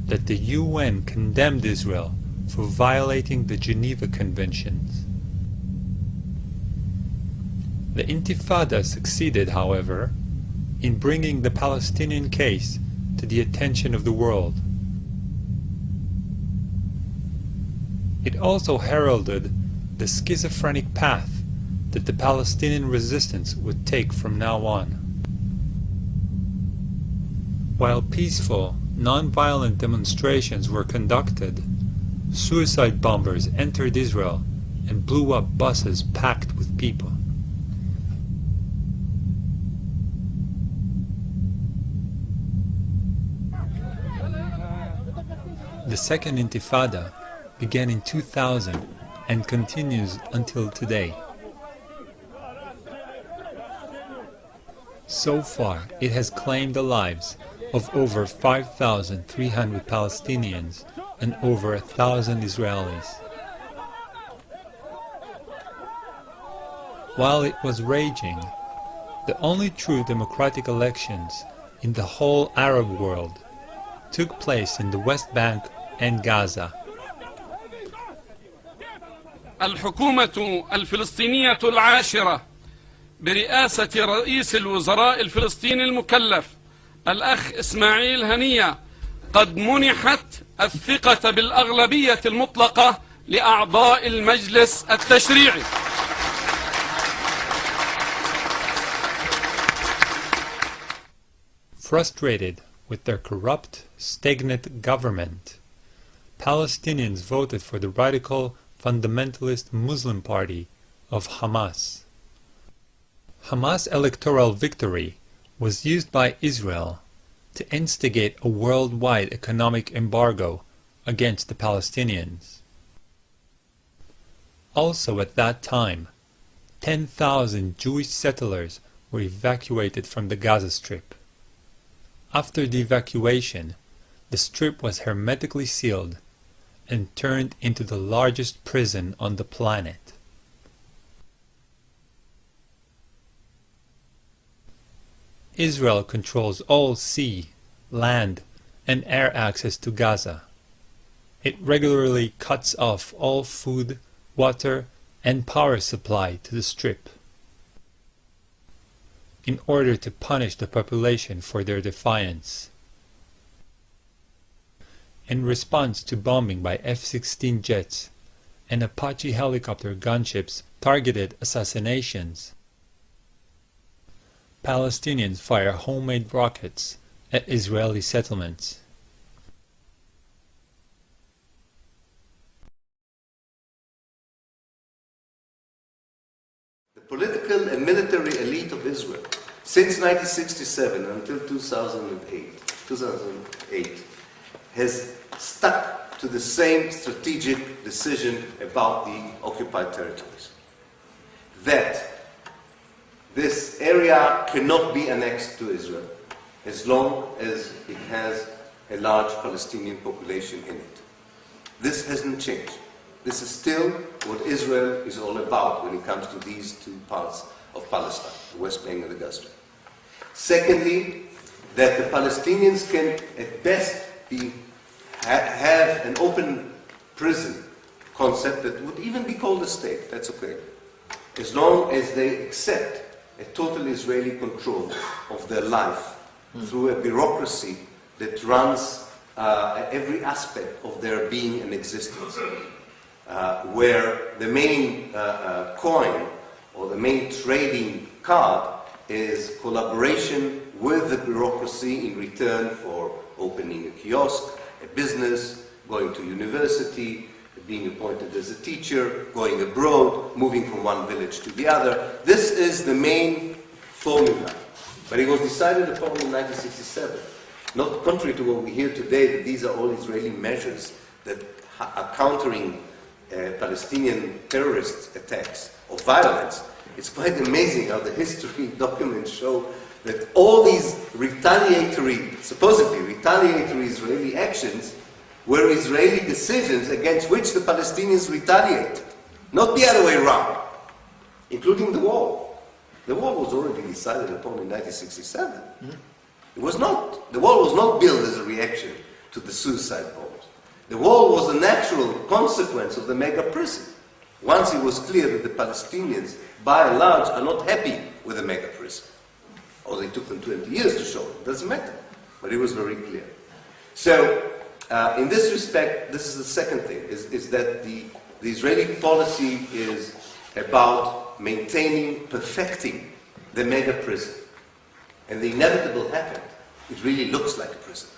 that the UN condemned Israel for violating the Geneva Conventions. The intifada succeeded, however, in bringing the Palestinian case to the attention of the world. It also heralded the schizophrenic path that the Palestinian resistance would take from now on. While peaceful, non-violent demonstrations were conducted, suicide bombers entered Israel and blew up buses packed with people. The Second Intifada began in 2000 and continues until today. So far, it has claimed the lives of over 5,300 Palestinians and over 1,000 Israelis. While it was raging, the only true democratic elections in the whole Arab world took place in the West Bank and Gaza. الحكومة الفلسطينية العاشرة برئاسة رئيس الوزراء الفلسطيني المكلف الأخ إسماعيل هنية قد منحت الثقة بالأغلبية المطلقة لأعضاء المجلس التشريعي. Frustrated with their corrupt, stagnant government, Palestinians voted for the radical fundamentalist Muslim party of Hamas. Hamas' electoral victory was used by Israel to instigate a worldwide economic embargo against the Palestinians. Also at that time, 10,000 Jewish settlers were evacuated from the Gaza Strip. After the evacuation, the strip was hermetically sealed and turned into the largest prison on the planet. Israel controls all sea, land, and air access to Gaza. It regularly cuts off all food, water, and power supply to the strip in order to punish the population for their defiance. In response to bombing by F-16 jets and Apache helicopter gunships targeted assassinations, Palestinians fire homemade rockets at Israeli settlements. The political and military elite of Israel, since 1967 until 2008, has stuck to the same strategic decision about the occupied territories. That this area cannot be annexed to Israel as long as it has a large Palestinian population in it. This hasn't changed. This is still what Israel is all about when it comes to these two parts of Palestine, the West Bank and the Gaza Strip. Secondly, that the Palestinians can at best have an open prison concept that would even be called a state, that's okay, as long as they accept a total Israeli control of their life through a bureaucracy that runs every aspect of their being and existence, where the main coin or the main trading card is collaboration with the bureaucracy in return for opening a kiosk, a business, going to university, being appointed as a teacher, going abroad, moving from one village to the other. This is the main formula. But it was decided upon in 1967, not contrary to what we hear today, that these are all Israeli measures that are countering Palestinian terrorist attacks or violence. It's quite amazing how the history documents show that all these supposedly retaliatory Israeli actions were Israeli decisions against which the Palestinians retaliated, not the other way around, including the wall. The wall was already decided upon in 1967. The wall was not built as a reaction to the suicide bombs. The wall was a natural consequence of the mega prison. Once it was clear that the Palestinians, by and large, are not happy with the mega prison, or they took them 20 years to show it, doesn't matter, but it was very clear. So, in this respect, this is the second thing, is that the Israeli policy is about maintaining, perfecting the mega prison. And the inevitable happened. It really looks like a prison.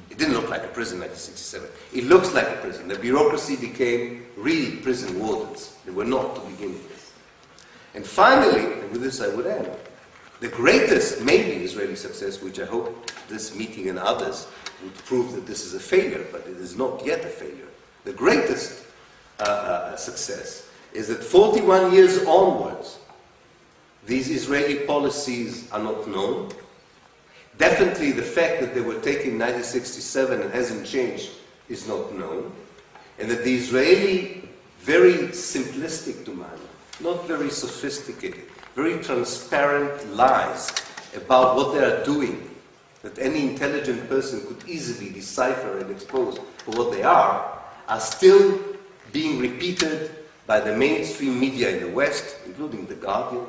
It didn't look like a prison in 1967. It looks like a prison. The bureaucracy became real prison wardens. They were not to begin with. And finally, and with this I would end, The greatest, maybe, Israeli success, which I hope this meeting and others would prove that this is a failure, but it is not yet a failure. The greatest success is that 41 years onwards, these Israeli policies are not known. Definitely the fact that they were taken in 1967 and hasn't changed is not known. And that the Israeli, very simplistic to man, not very sophisticated, very transparent lies about what they are doing, that any intelligent person could easily decipher and expose for what they are still being repeated by the mainstream media in the West, including The Guardian,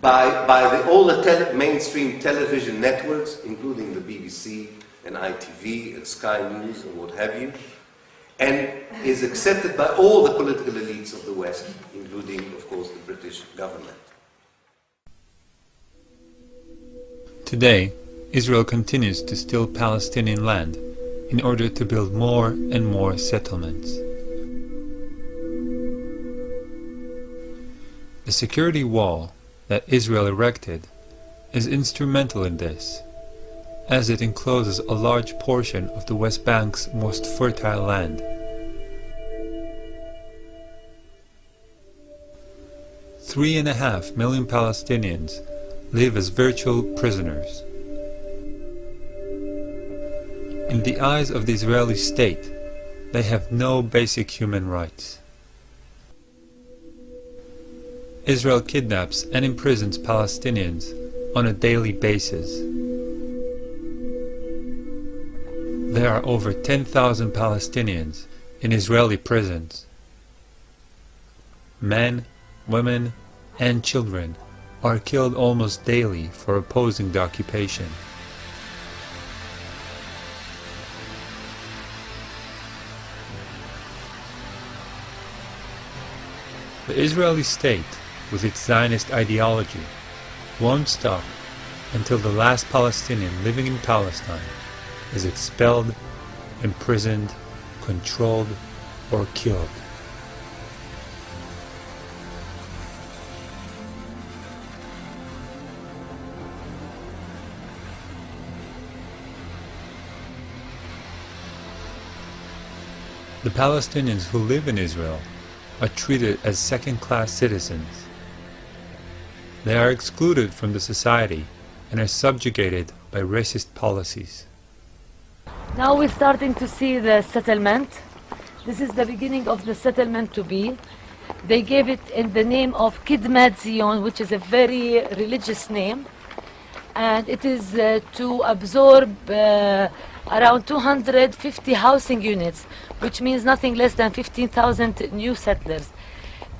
by all the mainstream television networks, including the BBC and ITV and Sky News and what have you, and is accepted by all the political elites of the West, including, of course, the British government. Today, Israel continues to steal Palestinian land in order to build more and more settlements. The security wall that Israel erected is instrumental in this, as it encloses a large portion of the West Bank's most fertile land. $3.5 million Palestinians live as virtual prisoners. In the eyes of the Israeli state, they have no basic human rights. Israel kidnaps and imprisons Palestinians on a daily basis. There are over 10,000 Palestinians in Israeli prisons. Men, women, and children are killed almost daily for opposing the occupation. The Israeli state, with its Zionist ideology, won't stop until the last Palestinian living in Palestine is expelled, imprisoned, controlled, or killed. The Palestinians who live in Israel are treated as second-class citizens. They are excluded from the society and are subjugated by racist policies. Now we're starting to see the settlement. This is the beginning of the settlement to be. They gave it in the name of Kidmat Zion, which is a very religious name. And it is to absorb around 250 housing units, which means nothing less than 15,000 new settlers.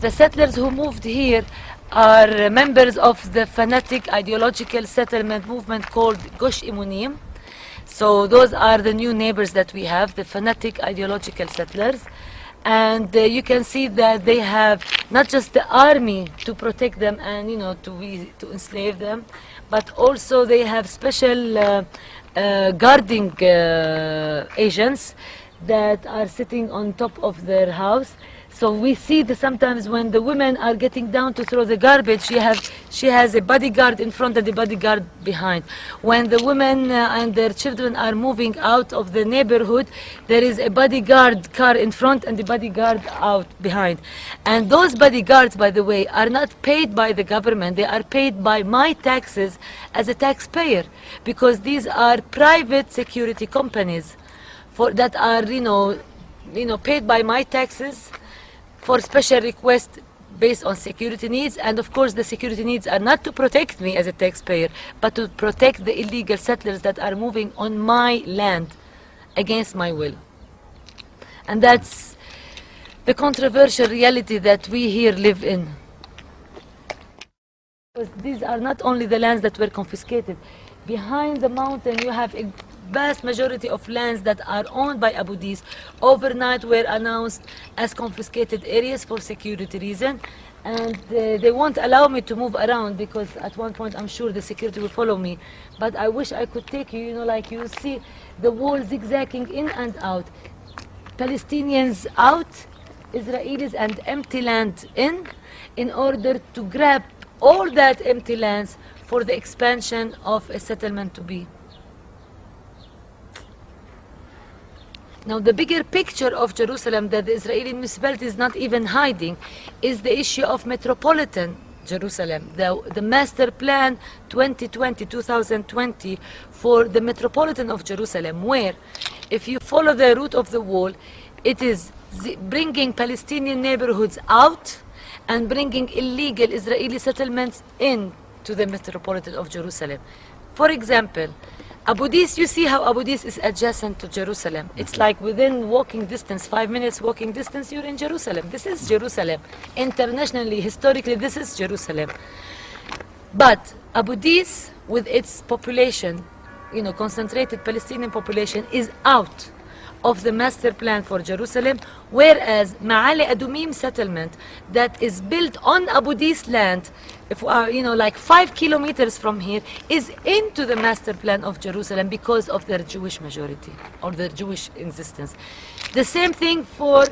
The settlers who moved here are members of the fanatic ideological settlement movement called Gush Imunim. So those are the new neighbors that we have, the fanatic ideological settlers. And you can see that they have not just the army to protect them and to enslave them, but also they have special guarding agents that are sitting on top of their house. So we see that sometimes when the women are getting down to throw the garbage, she has a bodyguard in front and a bodyguard behind. When the women and their children are moving out of the neighborhood, there is a bodyguard car in front and a bodyguard out behind. And those bodyguards, by the way, are not paid by the government. They are paid by my taxes as a taxpayer, because these are private security companies that are, paid by my taxes for special requests based on security needs. And of course the security needs are not to protect me as a taxpayer, but to protect the illegal settlers that are moving on my land against my will. And that's the controversial reality that we here live in. Because these are not only the lands that were confiscated. Behind the mountain you have a vast majority of lands that are owned by Abu Dis overnight were announced as confiscated areas for security reasons, and they won't allow me to move around because at one point I'm sure the security will follow me. But I wish I could take you, like you see the wall zigzagging in and out. Palestinians out, Israelis and empty land in order to grab all that empty lands for the expansion of a settlement to be. Now, the bigger picture of Jerusalem that the Israeli municipality is not even hiding is the issue of metropolitan Jerusalem, the master plan 2020 for the metropolitan of Jerusalem, where if you follow the route of the wall, it is bringing Palestinian neighborhoods out and bringing illegal Israeli settlements in to the metropolitan of Jerusalem. For example, Abu Dis, you see how Abu Dis is adjacent to Jerusalem. It's like within walking distance, 5 minutes walking distance, you're in Jerusalem. This is Jerusalem. Internationally, historically, this is Jerusalem. But Abu Dis, with its population, concentrated Palestinian population, is out of the master plan for Jerusalem, whereas Ma'ale Adumim settlement that is built on Abu Dis land, like 5 kilometers from here, is into the master plan of Jerusalem because of their Jewish majority or their Jewish existence. The same thing for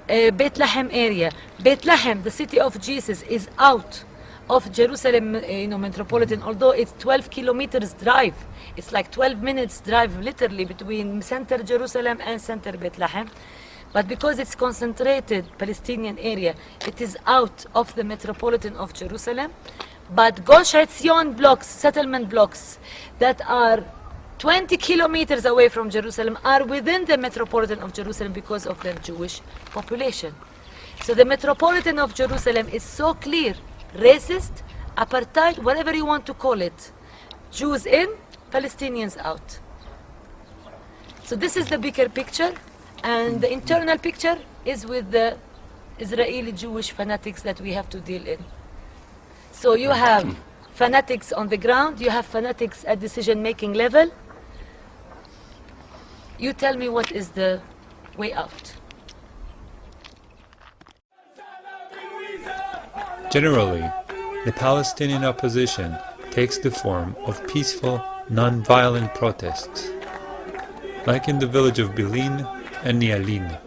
Bethlehem area. Bethlehem, the city of Jesus, is out of Jerusalem, metropolitan, although it's 12 kilometers drive. It's like 12 minutes drive literally between center Jerusalem and center Bethlehem. But because it's concentrated Palestinian area, it is out of the metropolitan of Jerusalem. But Gush Etzion blocks, settlement blocks that are 20 kilometers away from Jerusalem are within the metropolitan of Jerusalem because of their Jewish population. So the metropolitan of Jerusalem is so clear. Racist, apartheid, whatever you want to call it. Jews in, Palestinians out. So this is the bigger picture, and the internal picture is with the Israeli Jewish fanatics that we have to deal in. So you have fanatics on the ground, you have fanatics at decision-making level. You tell me what is the way out. Generally, the Palestinian opposition takes the form of peaceful, non-violent protests, like in the village of Bilin and Nialin.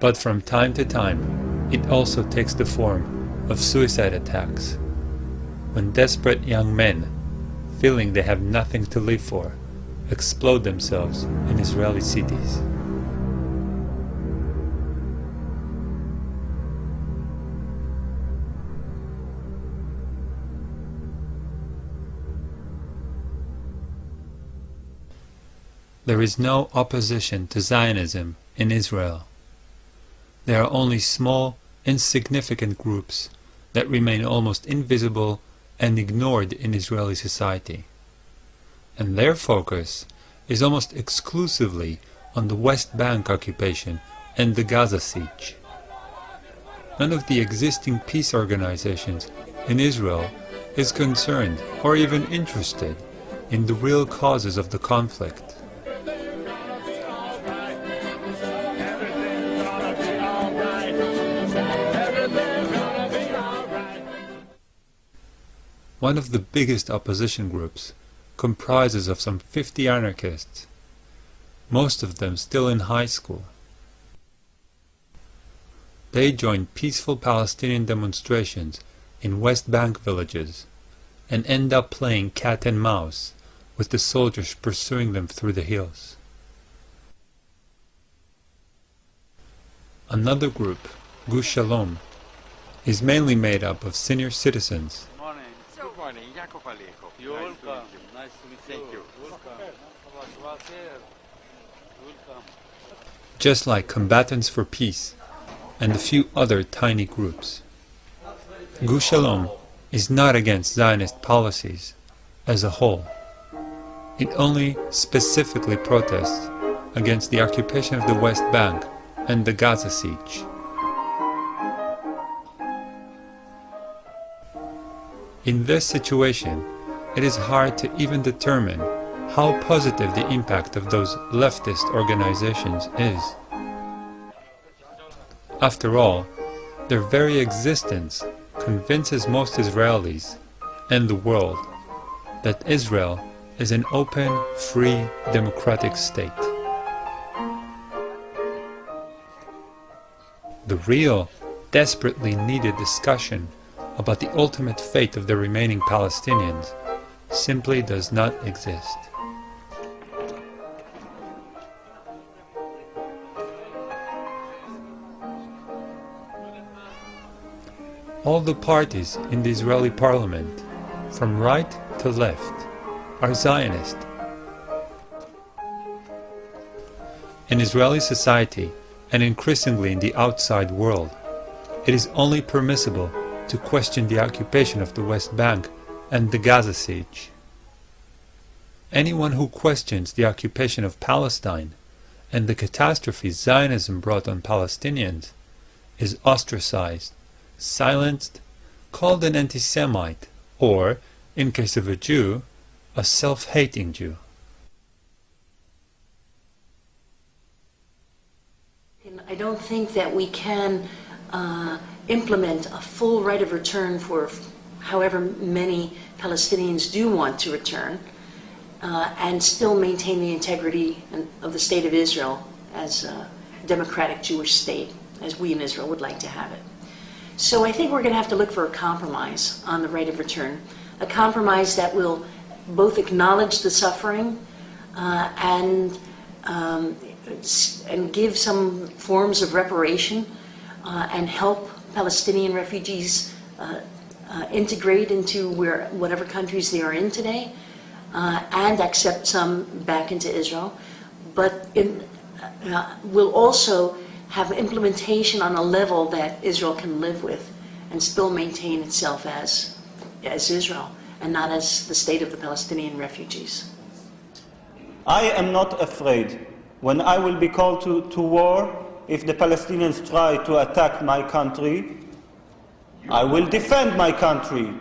But from time to time, it also takes the form of suicide attacks, when desperate young men, feeling they have nothing to live for, explode themselves in Israeli cities. There is no opposition to Zionism in Israel. There are only small, insignificant groups that remain almost invisible and ignored in Israeli society. And their focus is almost exclusively on the West Bank occupation and the Gaza siege. None of the existing peace organizations in Israel is concerned or even interested in the real causes of the conflict. One of the biggest opposition groups comprises of some 50 anarchists, most of them still in high school. They join peaceful Palestinian demonstrations in West Bank villages and end up playing cat and mouse with the soldiers pursuing them through the hills. Another group, Gush Shalom, is mainly made up of senior citizens. You're welcome. Nice to meet you. Thank you. Just like Combatants for Peace and a few other tiny groups. Gush Shalom is not against Zionist policies as a whole. It only specifically protests against the occupation of the West Bank and the Gaza siege. In this situation, it is hard to even determine how positive the impact of those leftist organizations is. After all, their very existence convinces most Israelis and the world that Israel is an open, free, democratic state. The real, desperately needed discussion about the ultimate fate of the remaining Palestinians simply does not exist. All the parties in the Israeli parliament, from right to left, are Zionist. In Israeli society, and increasingly in the outside world, it is only permissible to question the occupation of the West Bank and the Gaza siege. Anyone who questions the occupation of Palestine and the catastrophe Zionism brought on Palestinians is ostracized, silenced, called an anti-Semite, or, in case of a Jew, a self-hating Jew. I don't think that we can implement a full right of return for however many Palestinians do want to return and still maintain the integrity of the State of Israel as a democratic Jewish state, as we in Israel would like to have it. So I think we're going to have to look for a compromise on the right of return, a compromise that will both acknowledge the suffering and give some forms of reparation and help Palestinian refugees integrate into whatever countries they are in today and accept some back into Israel. But will also have implementation on a level that Israel can live with and still maintain itself as Israel and not as the state of the Palestinian refugees. I am not afraid. When I will be called to war, if the Palestinians try to attack my country, I will defend my country.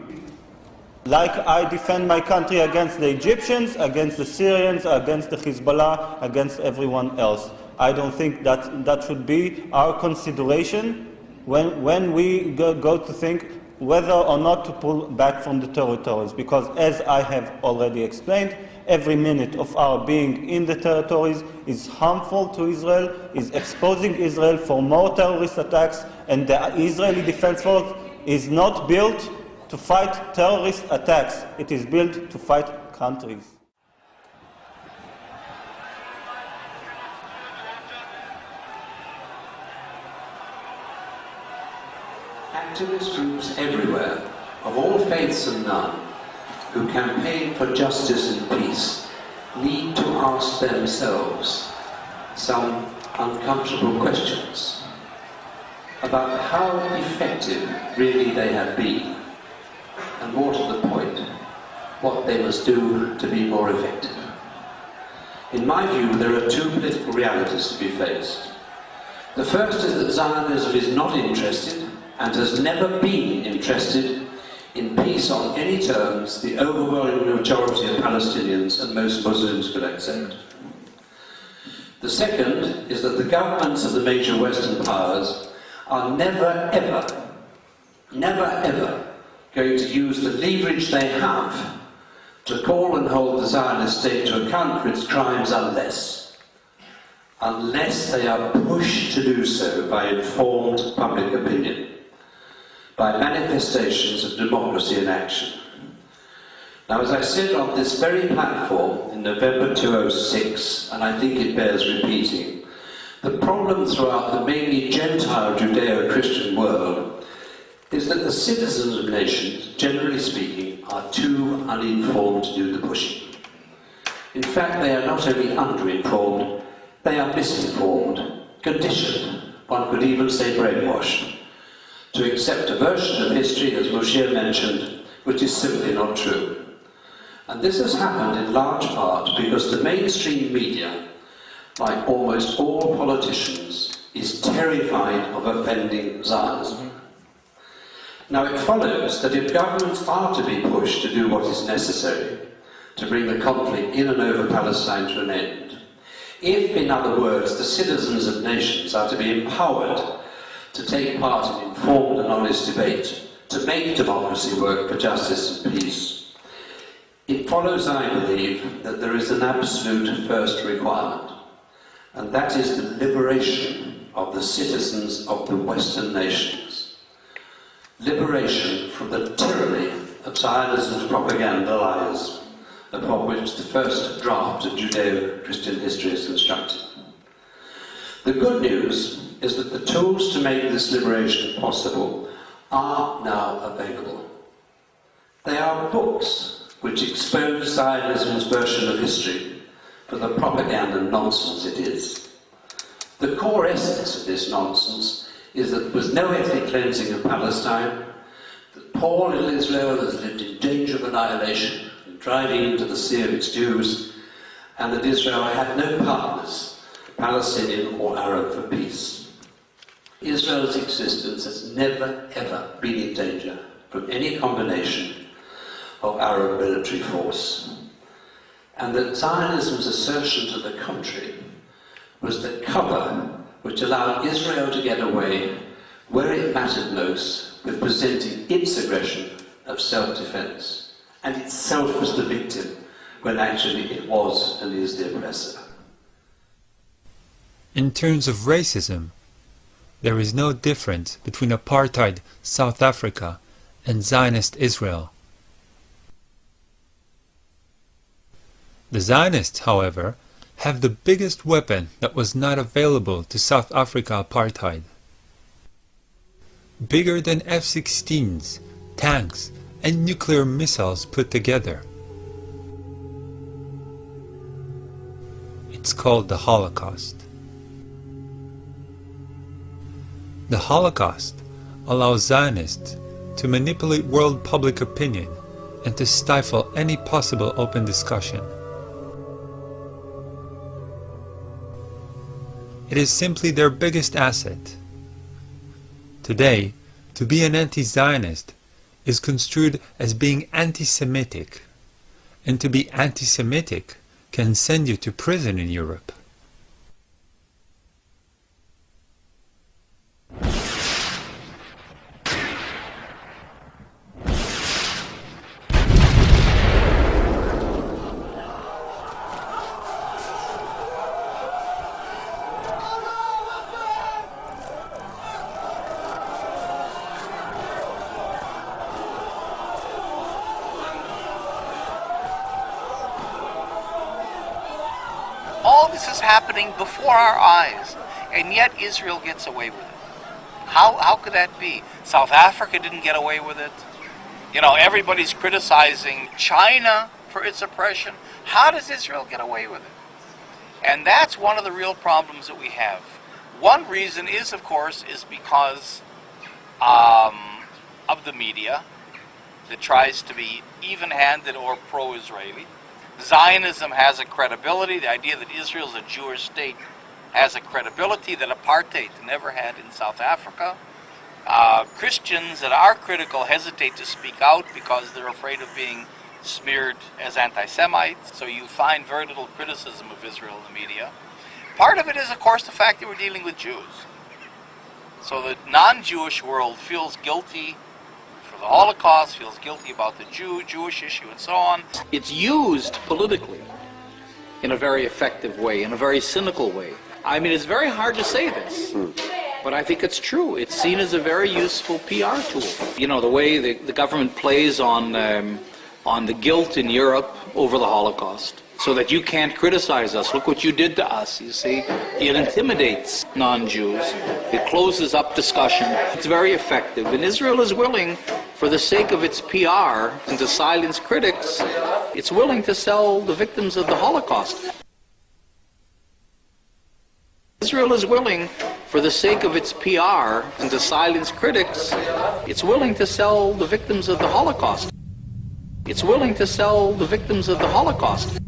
Like I defend my country against the Egyptians, against the Syrians, against the Hezbollah, against everyone else. I don't think that should be our consideration when we go to think whether or not to pull back from the territories. Because as I have already explained, every minute of our being in the territories is harmful to Israel, is exposing Israel for more terrorist attacks, and the Israeli Defense Force is not built to fight terrorist attacks. It is built to fight countries. Activist groups everywhere, of all faiths and none, who campaign for justice and peace, need to ask themselves some uncomfortable questions about how effective really they have been, and more to the point, what they must do to be more effective. In my view, there are two political realities to be faced. The first is that Zionism is not interested, and has never been interested, in peace on any terms the overwhelming majority of Palestinians and most Muslims could accept. The second is that the governments of the major Western powers are never ever going to use the leverage they have to call and hold the Zionist state to account for its crimes unless they are pushed to do so by informed public opinion, by manifestations of democracy in action. Now, as I said on this very platform in November 2006, and I think it bears repeating, the problem throughout the mainly Gentile Judeo-Christian world is that the citizens of nations, generally speaking, are too uninformed to do the pushing. In fact, they are not only underinformed, they are misinformed, conditioned, one could even say brainwashed, to accept a version of history, as Moshe mentioned, which is simply not true. And this has happened in large part because the mainstream media, like almost all politicians, is terrified of offending Zionism. Now it follows that if governments are to be pushed to do what is necessary to bring the conflict in and over Palestine to an end, if, in other words, the citizens of nations are to be empowered to take part in informed and honest debate, to make democracy work for justice and peace, it follows, I believe, that there is an absolute first requirement, and that is the liberation of the citizens of the Western nations. liberation from the tyranny of Zionism's propaganda lies, upon which the first draft of Judeo-Christian history is constructed. The good news is that the tools to make this liberation possible are now available. They are books which expose Zionism's version of history for the propaganda nonsense it is. The core essence of this nonsense is that there was no ethnic cleansing of Palestine, that poor little Israel has lived in danger of annihilation and driving into the sea of its Jews, and that Israel had no partners, Palestinian or Arab, for peace. Israel's existence has never ever been in danger from any combination of Arab military force, and that Zionism's assertion to the contrary was the cover which allowed Israel to get away where it mattered most with presenting its aggression of self-defense, and itself was the victim when actually it was and is the oppressor. In terms of racism, there is no difference between apartheid South Africa and Zionist Israel. The Zionists, however, have the biggest weapon that was not available to South Africa apartheid. Bigger than F-16s, tanks, and nuclear missiles put together. It's called the Holocaust. The Holocaust allows Zionists to manipulate world public opinion and to stifle any possible open discussion. It is simply their biggest asset. Today, to be an anti-Zionist is construed as being anti-Semitic, and to be anti-Semitic can send you to prison in Europe. All this is happening before our eyes, and yet Israel gets away with it. How could that be? South Africa didn't get away with it. You know, everybody's criticizing China for its oppression. How does Israel get away with it? And that's one of the real problems that we have. One reason is, of course, is because of the media that tries to be even-handed or pro-Israeli. Zionism has a credibility. The idea that Israel is a Jewish state has a credibility that apartheid never had in South Africa. Christians that are critical hesitate to speak out because they're afraid of being smeared as anti-Semites. So you find very little criticism of Israel in the media. Part of it is, of course, the fact that we're dealing with Jews. So the non-Jewish world feels guilty for the Holocaust, feels guilty about the Jewish issue, and so on. It's used politically in a very effective way, in a very cynical way. I mean, it's very hard to say this, but I think it's true. It's seen as a very useful PR tool. You know, the way the government plays on the guilt in Europe over the Holocaust, so that you can't criticize us. Look what you did to us, you see. It intimidates non-Jews. It closes up discussion. It's very effective. And Israel is willing, for the sake of its PR and to silence critics, it's willing to sell the victims of the Holocaust. Israel is willing, for the sake of its PR and to silence critics, it's willing to sell the victims of the Holocaust. It's willing to sell the victims of the Holocaust.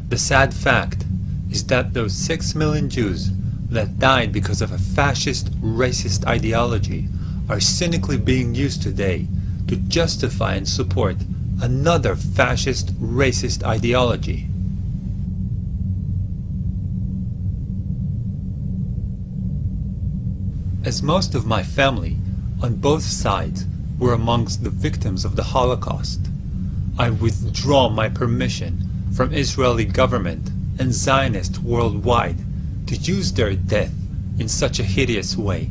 The sad fact is that those 6 million Jews that died because of a fascist, racist ideology are cynically being used today to justify and support another fascist, racist ideology. As most of my family, on both sides, were amongst the victims of the Holocaust, I withdraw my permission from Israeli government and Zionists worldwide to use their death in such a hideous way.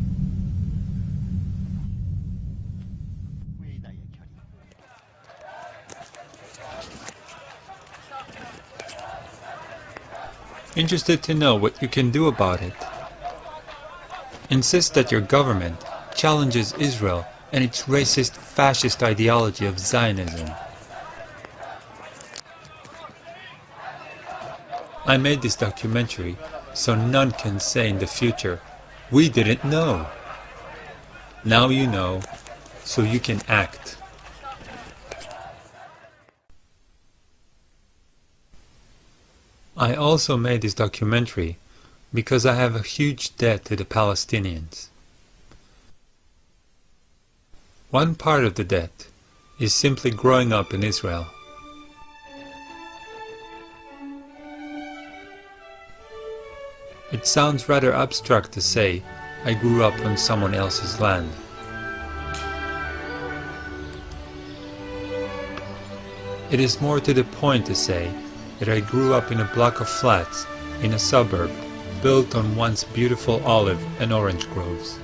Interested to know what you can do about it? Insist that your government challenges Israel and its racist, fascist ideology of Zionism. I made this documentary so none can say in the future, "We didn't know." Now you know, so you can act. I also made this documentary because I have a huge debt to the Palestinians. One part of the debt is simply growing up in Israel. It sounds rather abstract to say I grew up on someone else's land. It is more to the point to say that I grew up in a block of flats in a suburb built on once beautiful olive and orange groves.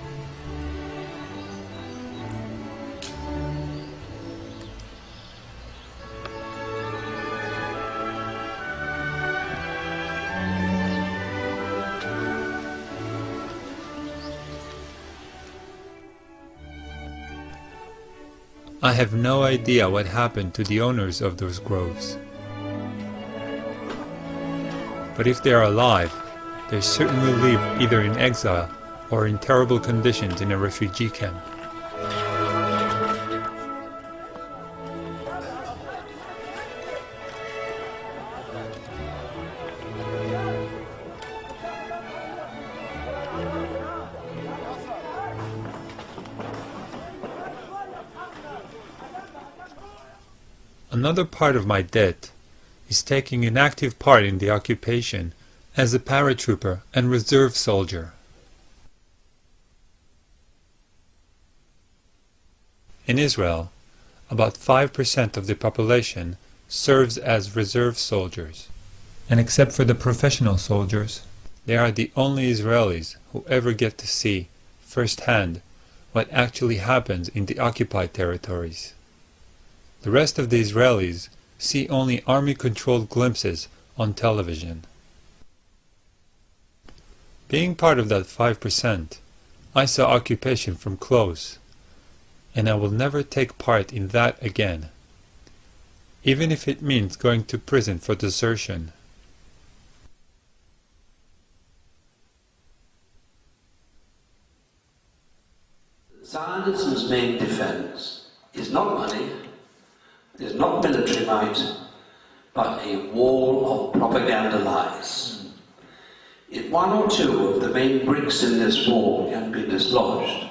I have no idea what happened to the owners of those groves. But if they are alive, they certainly live either in exile or in terrible conditions in a refugee camp. Another part of my debt is taking an active part in the occupation as a paratrooper and reserve soldier. In Israel, about 5% of the population serves as reserve soldiers, and except for the professional soldiers, they are the only Israelis who ever get to see firsthand what actually happens in the occupied territories. The rest of the Israelis see only army-controlled glimpses on television. Being part of that 5%, I saw occupation from close, and I will never take part in that again, even if it means going to prison for desertion. Zionism's main defense is not money, is not military might, but a wall of propaganda lies. If one or two of the main bricks in this wall can be dislodged,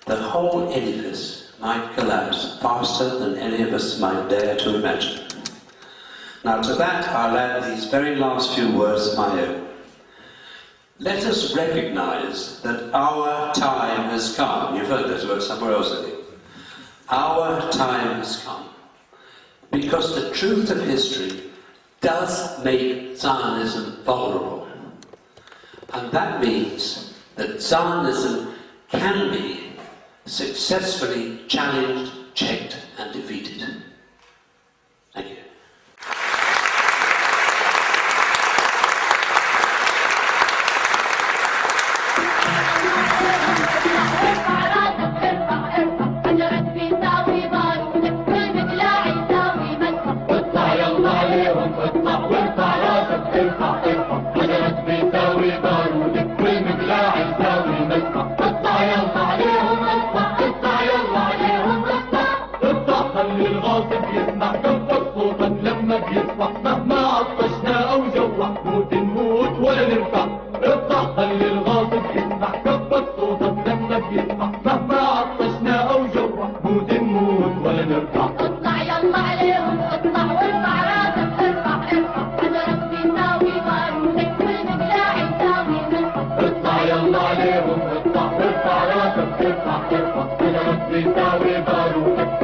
the whole edifice might collapse faster than any of us might dare to imagine. Now to that I'll add these very last few words of my own. Let us recognize that our time has come. You've heard those words somewhere else, I think. Our time has come. Because the truth of history does make Zionism vulnerable. And that means that Zionism can be successfully challenged, checked, and defeated. Thank you. مهما عطشنا أو جوع نموت نموت ولا نرفع اطلع خلي الغاصب يسمع كبر صوتك لما بيسمع مهما عطشنا أو جوع نموت نموت ولا نرفع اطلع يلا عليهم اطلع وارفع راسك ارفع حجرك بيساوي بارودك والمقلاع يساوي نصك اطلع يلا عليهم اطلع وارفع راسك ارفع حجرك بيساوي بارودك